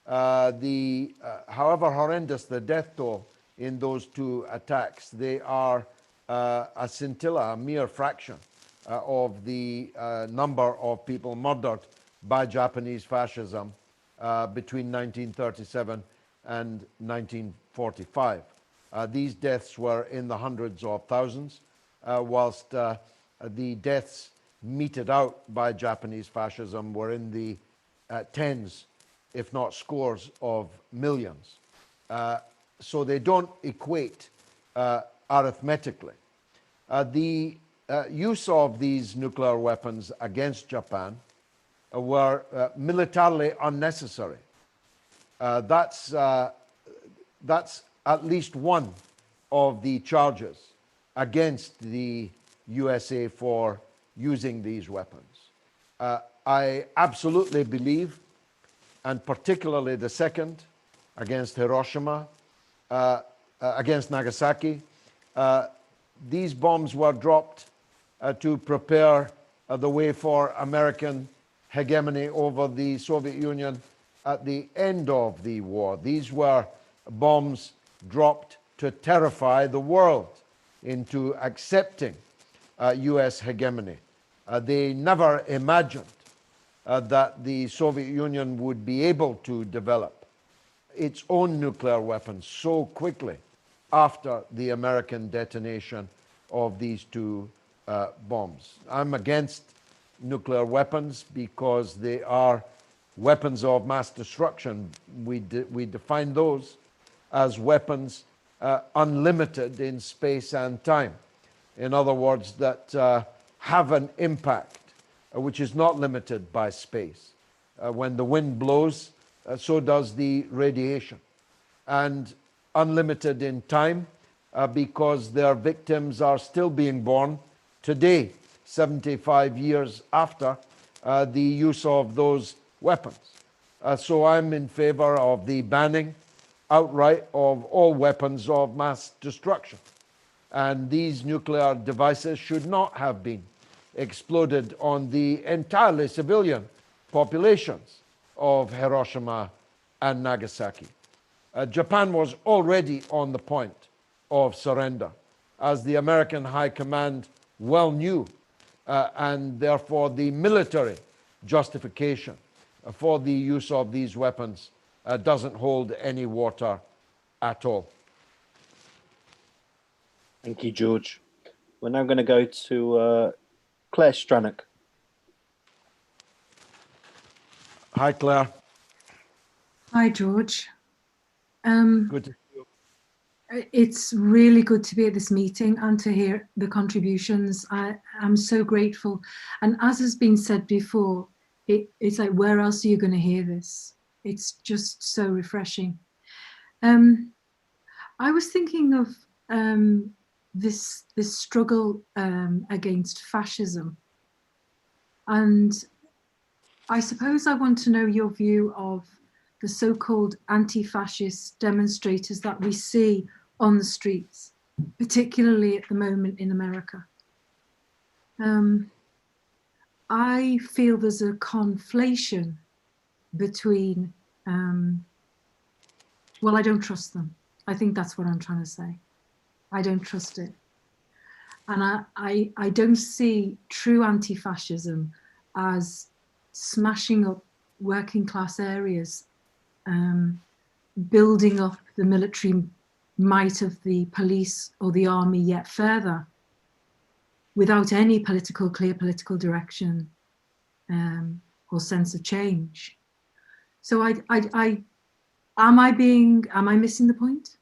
however horrendous the death toll in those 2 attacks, they are a scintilla, a mere fraction of the number of people murdered by Japanese fascism between 1937 and 1945. These deaths were in the hundreds of thousands, whilst the deaths meted out by Japanese fascism were in the tens, if not scores of millions. So they don't equate arithmetically. The use of these nuclear weapons against Japan were militarily unnecessary. That's at least one of the charges against the USA for using these weapons. I absolutely believe, and particularly the second, against Hiroshima, against Nagasaki, these bombs were dropped to prepare the way for American hegemony over the Soviet Union at the end of the war. These were bombs dropped to terrify the world into accepting US hegemony. They never imagined that the Soviet Union would be able to develop its own nuclear weapons so quickly after the American detonation of these 2 bombs. I'm against nuclear weapons because they are weapons of mass destruction. We define those as weapons unlimited in space and time. In other words, that have an impact which is not limited by space. When the wind blows, so does the radiation. And unlimited in time because their victims are still being born today, 75 years after the use of those weapons. So I'm in favor of the banning outright of all weapons of mass destruction. And these nuclear devices should not have been exploded on the entirely civilian populations of Hiroshima and Nagasaki. Japan was already on the point of surrender, as the American High Command well knew, and therefore the military justification for the use of these weapons doesn't hold any water at all. Thank you, George. We're now going to go to Claire Strannock. Hi, Claire. Hi, George. Good to see you. It's really good to be at this meeting and to hear the contributions. I'm so grateful. And as has been said before, it's like, where else are you going to hear this? It's just so refreshing. I was thinking of this struggle against fascism. And I suppose I want to know your view of the so-called anti-fascist demonstrators that we see on the streets, particularly at the moment in America. I feel there's a conflation between, well, I don't trust them. I think that's what I'm trying to say. I don't trust it. And I don't see true anti-fascism as smashing up working class areas, building up the military might of the police or the army yet further, without any clear political direction or sense of change. So am I missing the point?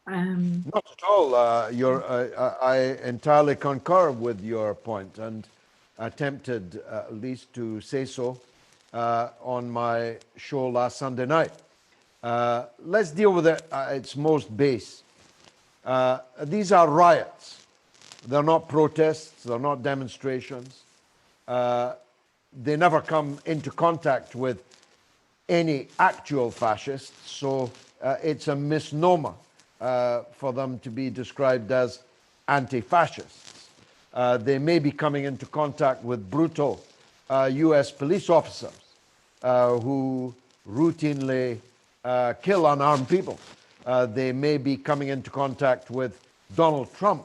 Not at all. I entirely concur with your point, and attempted at least to say so on my show last Sunday night. Let's deal with it at its most base. These are riots. They're not protests. They're not demonstrations. They never come into contact with any actual fascists, so it's a misnomer for them to be described as anti-fascists. They may be coming into contact with brutal US police officers who routinely kill unarmed people. They may be coming into contact with Donald Trump,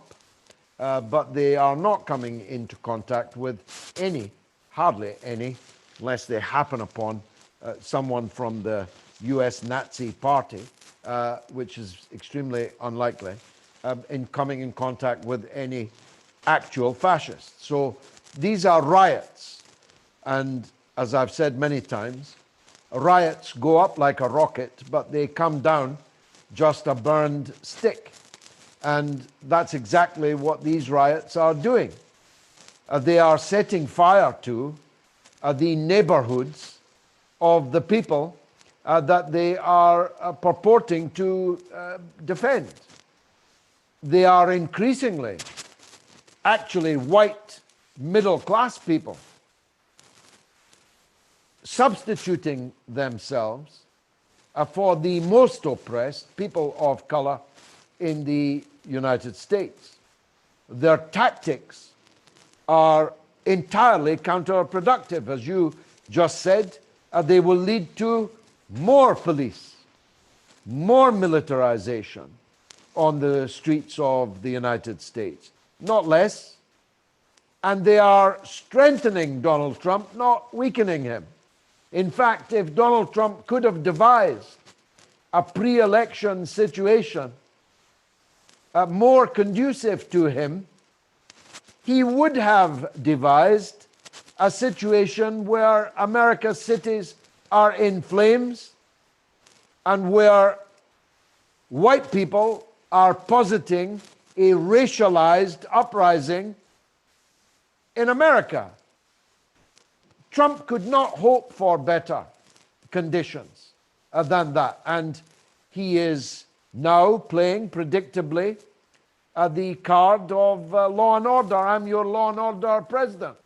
but they are not coming into contact with hardly any, unless they happen upon someone from the US Nazi Party, which is extremely unlikely, in coming in contact with any actual fascists. So these are riots. And as I've said many times, riots go up like a rocket, but they come down just a burned stick. And that's exactly what these riots are doing. They are setting fire to the neighborhoods of the people that they are purporting to defend. They are increasingly actually white middle-class people substituting themselves for the most oppressed people of color in the United States. Their tactics are entirely counterproductive. As you just said, they will lead to more police, more militarization on the streets of the United States, not less. And they are strengthening Donald Trump, not weakening him. In fact, if Donald Trump could have devised a pre-election situation more conducive to him, he would have devised a situation where America's cities are in flames and where white people are positing a racialized uprising in America. Trump could not hope for better conditions than that. And he is now playing, predictably, the card of law and order. I'm your law and order president.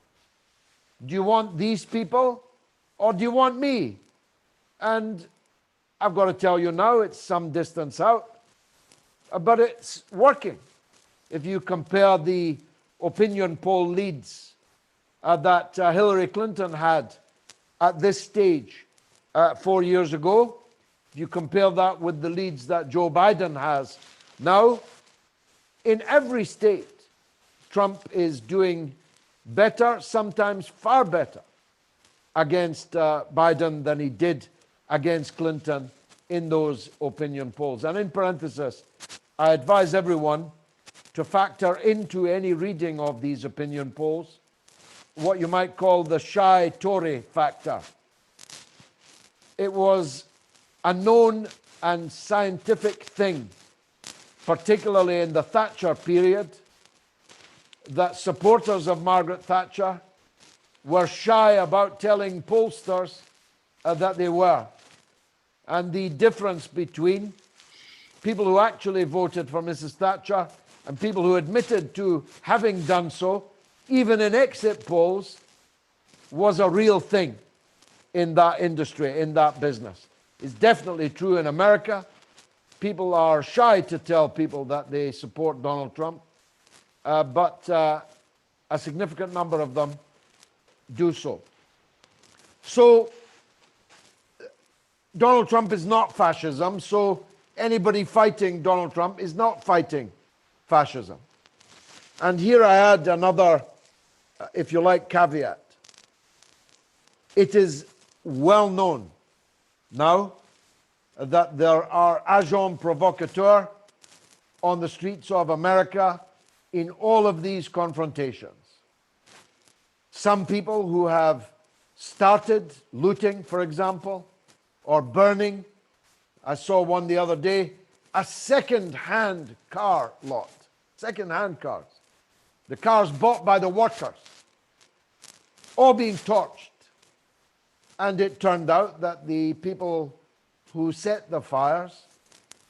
Do you want these people or do you want me? And I've got to tell you now, it's some distance out, but it's working. If you compare the opinion poll leads that Hillary Clinton had at this stage 4 years ago, if you compare that with the leads that Joe Biden has now, in every state, Trump is doing better, sometimes far better, against Biden than he did against Clinton in those opinion polls. And in parenthesis, I advise everyone to factor into any reading of these opinion polls what you might call the shy Tory factor. It was a known and scientific thing, particularly in the Thatcher period, that supporters of Margaret Thatcher were shy about telling pollsters that they were. And the difference between people who actually voted for Mrs. Thatcher and people who admitted to having done so, even in exit polls, was a real thing in that industry, in that business. It's definitely true in America. People are shy to tell people that they support Donald Trump, but a significant number of them do so. So Donald Trump is not fascism, so anybody fighting Donald Trump is not fighting fascism. And here I add another, if you like, caveat. It is well known now that there are agents provocateurs on the streets of America in all of these confrontations. Some people who have started looting, for example, or burning. I saw one the other day, a second-hand car lot, second-hand cars. The cars bought by the workers, all being torched. And it turned out that the people who set the fires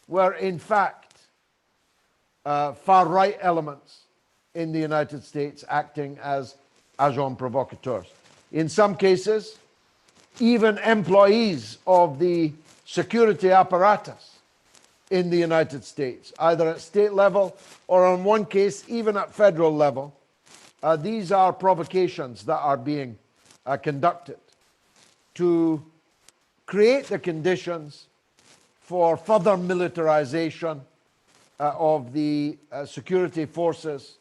were in fact far-right elements in the United States acting as agents provocateurs. In some cases, even employees of the security apparatus in the United States, either at state level or in one case, even at federal level. These are provocations that are being conducted to create the conditions for further militarization of the security forces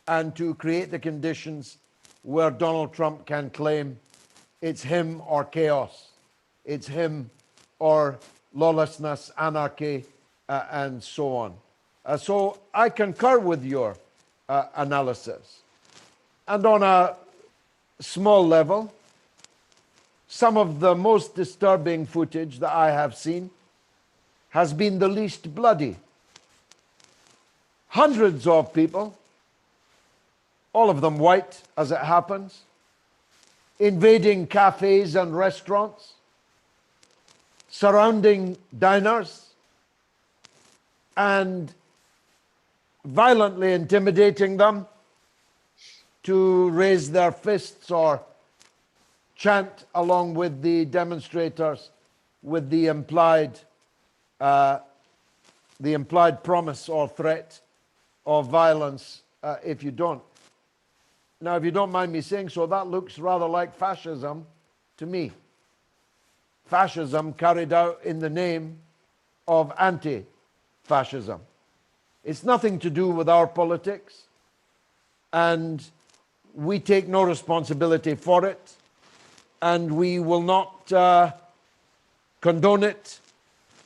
and to create the conditions where Donald Trump can claim it's him or chaos, it's him or lawlessness, anarchy, and so on. So I concur with your analysis. And on a small level, some of the most disturbing footage that I have seen has been the least bloody. Hundreds of people, all of them white as it happens, invading cafes and restaurants, surrounding diners, and violently intimidating them to raise their fists or chant along with the demonstrators with the implied promise or threat of violence if you don't. Now, if you don't mind me saying so, that looks rather like fascism to me. Fascism carried out in the name of anti-fascism. It's nothing to do with our politics, and we take no responsibility for it, and we will not condone it,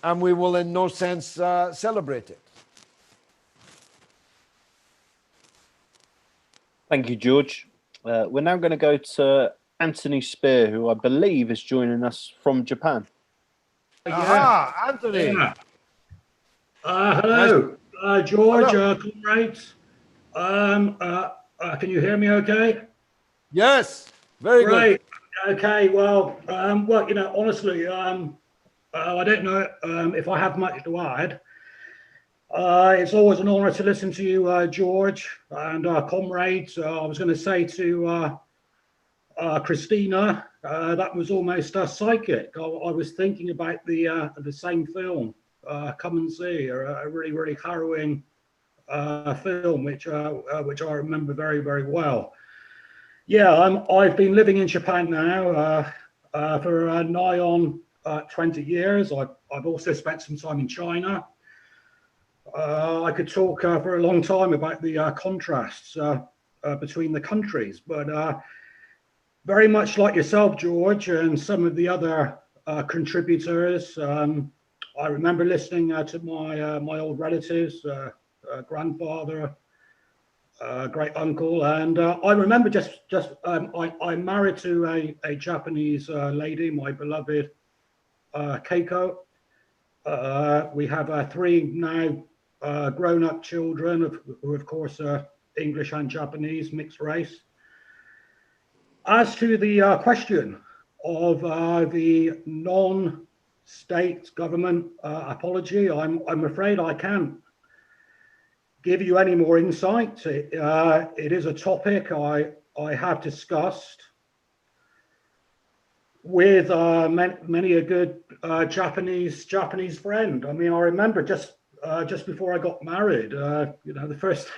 and we will in no sense celebrate it. Thank you, George. We're now going to go to Anthony Spear, who I believe is joining us from Japan. Aha, Anthony. Yeah. Hello, George, Hello. comrades. Can you hear me okay? Yes, very Great. good. Okay, well, you know, honestly, I don't know if I have much to add. It's always an honour to listen to you, George, and comrades. I was going to say to Christina, that was almost psychic. I was thinking about the same film, Come and See, a really, really harrowing film, which I remember very, very well. Yeah, I've been living in Japan now for nigh on 20 years. I've also spent some time in China. I could talk for a long time about the contrasts between the countries, but very much like yourself, George, and some of the other contributors, I remember listening to my old relatives, grandfather, great uncle, and I remember I'm married to a Japanese lady, my beloved Keiko. We have three now grown-up children who, of course, are English and Japanese mixed race. As to the question of the non-state government apology, I'm afraid I can't give you any more insight. It is a topic I have discussed with many a good Japanese friend. I mean, I remember just before I got married, the first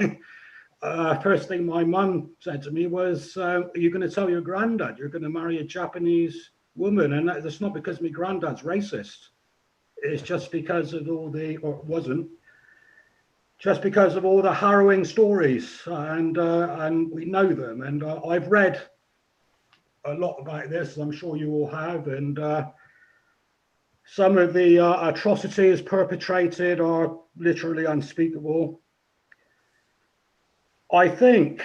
thing my mum said to me was, "Are you going to tell your granddad you're going to marry a Japanese woman?" And that's not because my granddad's racist. It's just because of all the, or it wasn't, just because of all the harrowing stories, and we know them. And I've read a lot about this, I'm sure you all have, and some of the atrocities perpetrated are literally unspeakable. I think,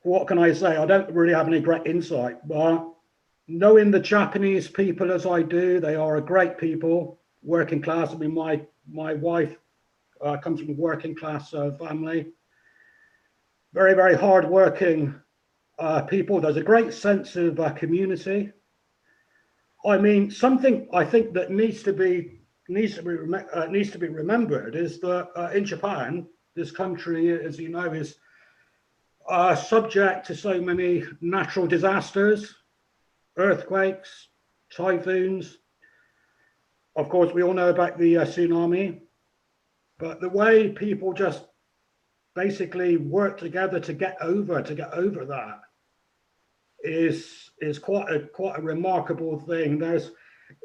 what can I say? I don't really have any great insight, but knowing the Japanese people as I do, they are a great people, working class. I mean, my wife comes from a working class family. Very, very hardworking people. There's a great sense of community. I mean, something I think that needs to be remembered is that in Japan, this country, as you know, is subject to so many natural disasters, earthquakes, typhoons. Of course, we all know about the tsunami, but the way people just basically work together to get over that is quite a remarkable thing. There's,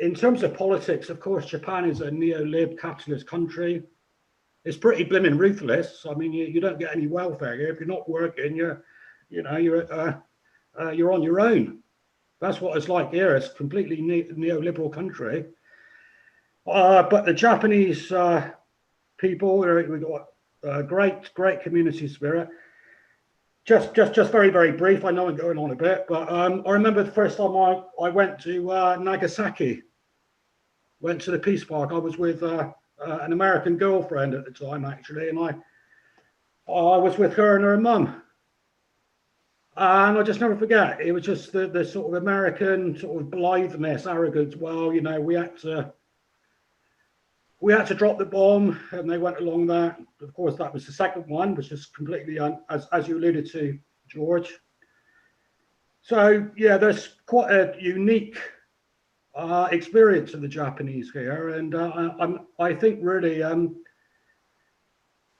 in terms of politics, of course, Japan is a neo-lib capitalist country. It's pretty blimmin' ruthless. I mean, you don't get any welfare here. If you're not working, you're on your own. That's what it's like here. It's a completely neoliberal country. But the Japanese people, we've got great community spirit. Just very, very brief. I know I'm going on a bit, but I remember the first time I went to Nagasaki, went to the Peace Park. I was with an American girlfriend at the time, actually, and I was with her and her mum. And I just never forget, it was just the sort of American sort of blitheness, arrogance. Well, you know, we had to drop the bomb, and they went along that. Of course, that was the second one, which is completely, as you alluded to, George. So, yeah, there's quite a unique experience of the Japanese here. And I think really,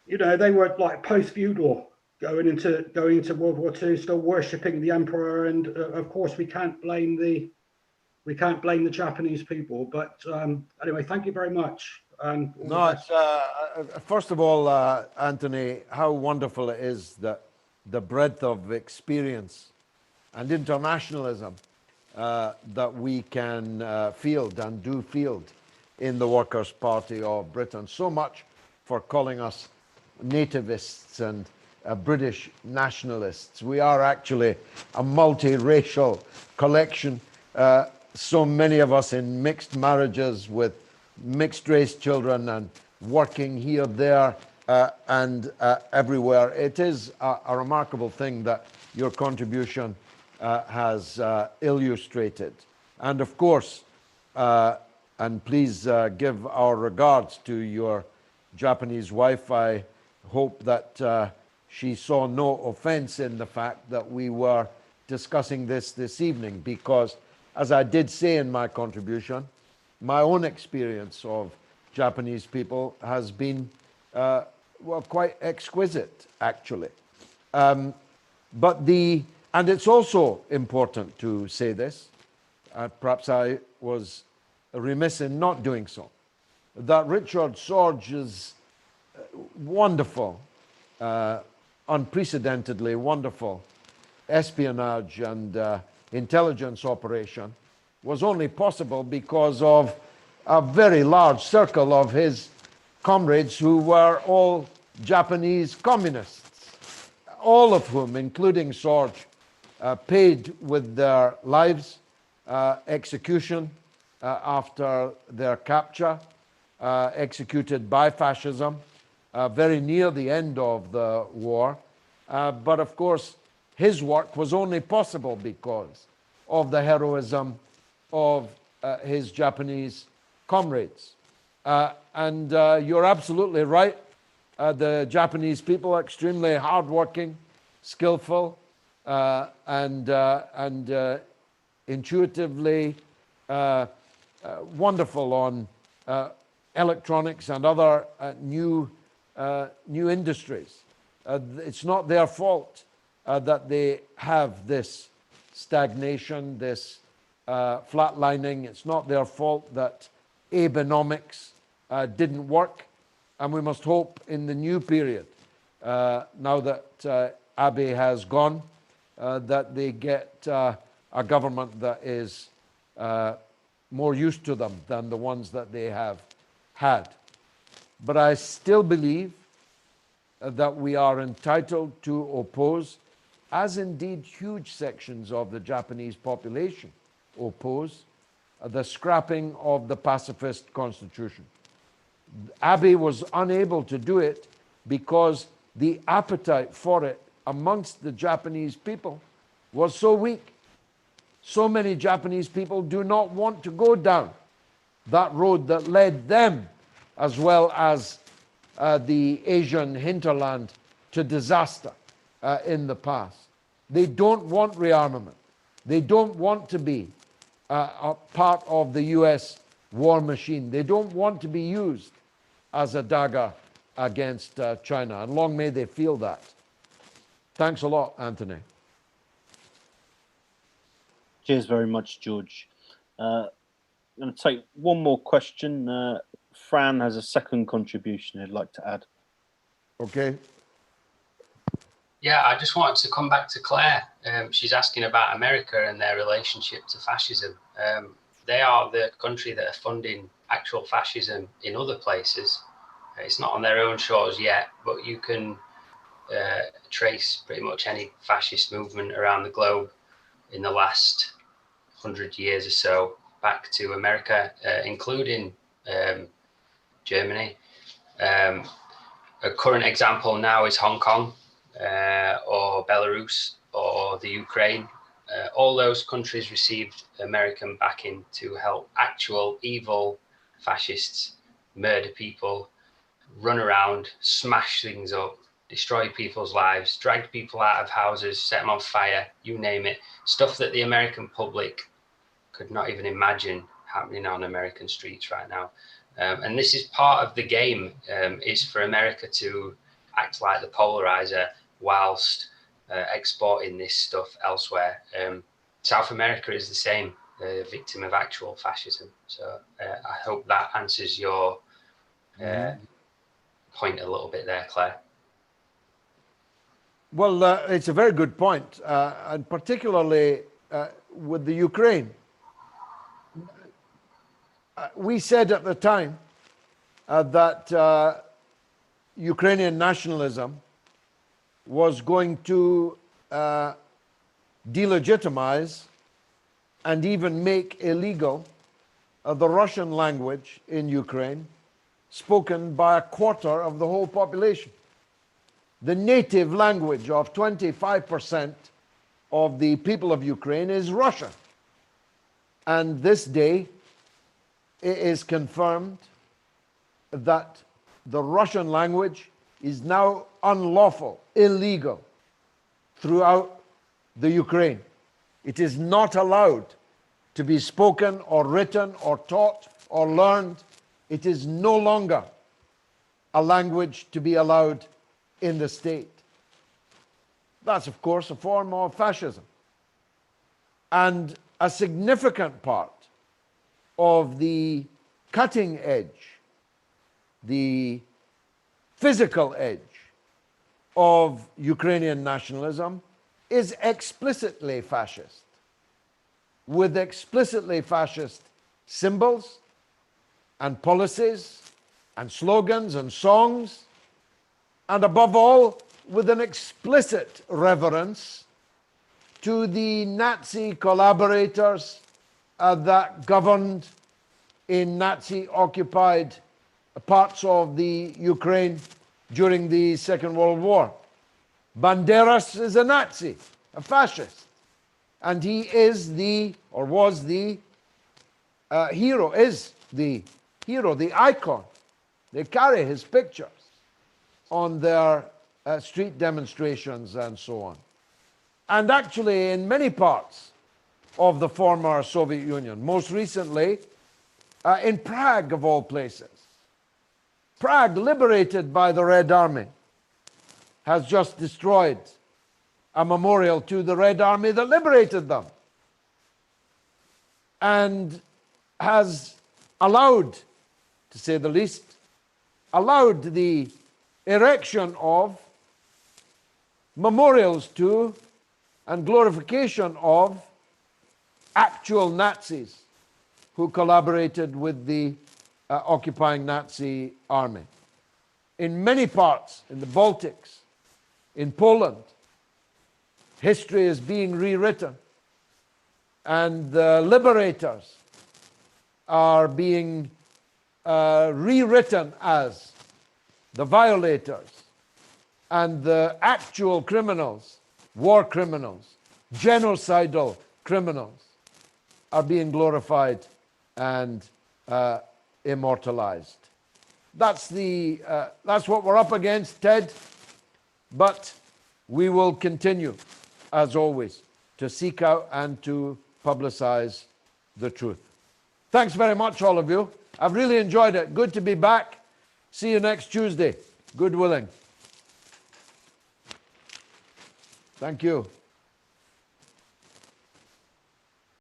you know, they were like post-feudal going into World War II, still worshipping the emperor. And of course, we can't blame the Japanese people. But anyway, thank you very much. No, it's, first of all, Anthony, how wonderful it is that the breadth of experience and internationalism that we can field and do field in the Workers' Party of Britain. So much for calling us nativists and British nationalists. We are actually a multiracial collection. So many of us in mixed marriages with mixed race children and working here, there, and everywhere. It is a remarkable thing that your contribution has illustrated. And of course, and please give our regards to your Japanese wife, I hope that she saw no offense in the fact that we were discussing this evening, because, as I did say in my contribution, my own experience of Japanese people has been, well, quite exquisite, actually. And it's also important to say this, perhaps I was remiss in not doing so, that Richard Sorge's wonderful, unprecedentedly wonderful espionage and intelligence operation was only possible because of a very large circle of his comrades who were all Japanese communists, all of whom, including Sorge, paid with their lives, execution after their capture, executed by fascism, very near the end of the war. But of course, his work was only possible because of the heroism of his Japanese comrades. And you're absolutely right. The Japanese people are extremely hardworking, skillful, and intuitively wonderful on electronics and other new industries. It's not their fault that they have this stagnation, this flatlining. It's not their fault that Abenomics didn't work. And we must hope in the new period, now that Abe has gone, that they get a government that is more used to them than the ones that they have had. But I still believe that we are entitled to oppose, as indeed huge sections of the Japanese population oppose, the scrapping of the pacifist constitution. Abe was unable to do it because the appetite for it amongst the Japanese people was so weak. So many Japanese people do not want to go down that road that led them, as well as the Asian hinterland, to disaster in the past. They don't want rearmament. They don't want to be a part of the US war machine. They don't want to be used as a dagger against China. And long may they feel that. Thanks a lot, Anthony. Cheers very much, George. I'm going to take one more question. Fran has a second contribution he'd like to add. Okay. Yeah, I just wanted to come back to Claire. She's asking about America and their relationship to fascism. They are the country that are funding actual fascism in other places. It's not on their own shores yet, but you can trace pretty much any fascist movement around the globe in the last 100 years or so back to America, including Germany. A current example now is Hong Kong, or Belarus, or the Ukraine. All those countries received American backing to help actual evil fascists murder people, run around, smash things up, destroy people's lives, drag people out of houses, set them on fire, you name it. Stuff that the American public could not even imagine happening on American streets right now. And this is part of the game, is for America to act like the polarizer whilst exporting this stuff elsewhere. South America is the same, victim of actual fascism. So I hope that answers your point a little bit there, Claire. Well, it's a very good point, and particularly with the Ukraine. We said at the time that Ukrainian nationalism was going to delegitimize and even make illegal the Russian language in Ukraine, spoken by a quarter of the whole population. The native language of 25% of the people of Ukraine is Russian. And this day, it is confirmed that the Russian language is now unlawful, illegal throughout the Ukraine. It is not allowed to be spoken or written or taught or learned. It is no longer a language to be allowed in the state. That's, of course, a form of fascism. And a significant part of the cutting edge, the physical edge of Ukrainian nationalism is explicitly fascist, with explicitly fascist symbols and policies and slogans and songs, and above all, with an explicit reverence to the Nazi collaborators that governed in Nazi-occupied parts of the Ukraine during the Second World War. Banderas is a Nazi, a fascist, and he is the, or was the hero, is the hero, the icon. They carry his pictures on their street demonstrations and so on. And actually in many parts of the former Soviet Union, most recently in Prague of all places. Prague, liberated by the Red Army, has just destroyed a memorial to the Red Army that liberated them, and has allowed, to say the least, allowed the erection of memorials to and glorification of actual Nazis who collaborated with the occupying Nazi army. In many parts, in the Baltics, in Poland, history is being rewritten, and the liberators are being rewritten as the violators, and the actual criminals, war criminals, genocidal criminals, are being glorified and immortalized. That's what we're up against, Ted. But we will continue, as always, to seek out and to publicize the truth. Thanks very much, all of you. I've really enjoyed it. Good to be back. See you next Tuesday. Good willing. Thank you.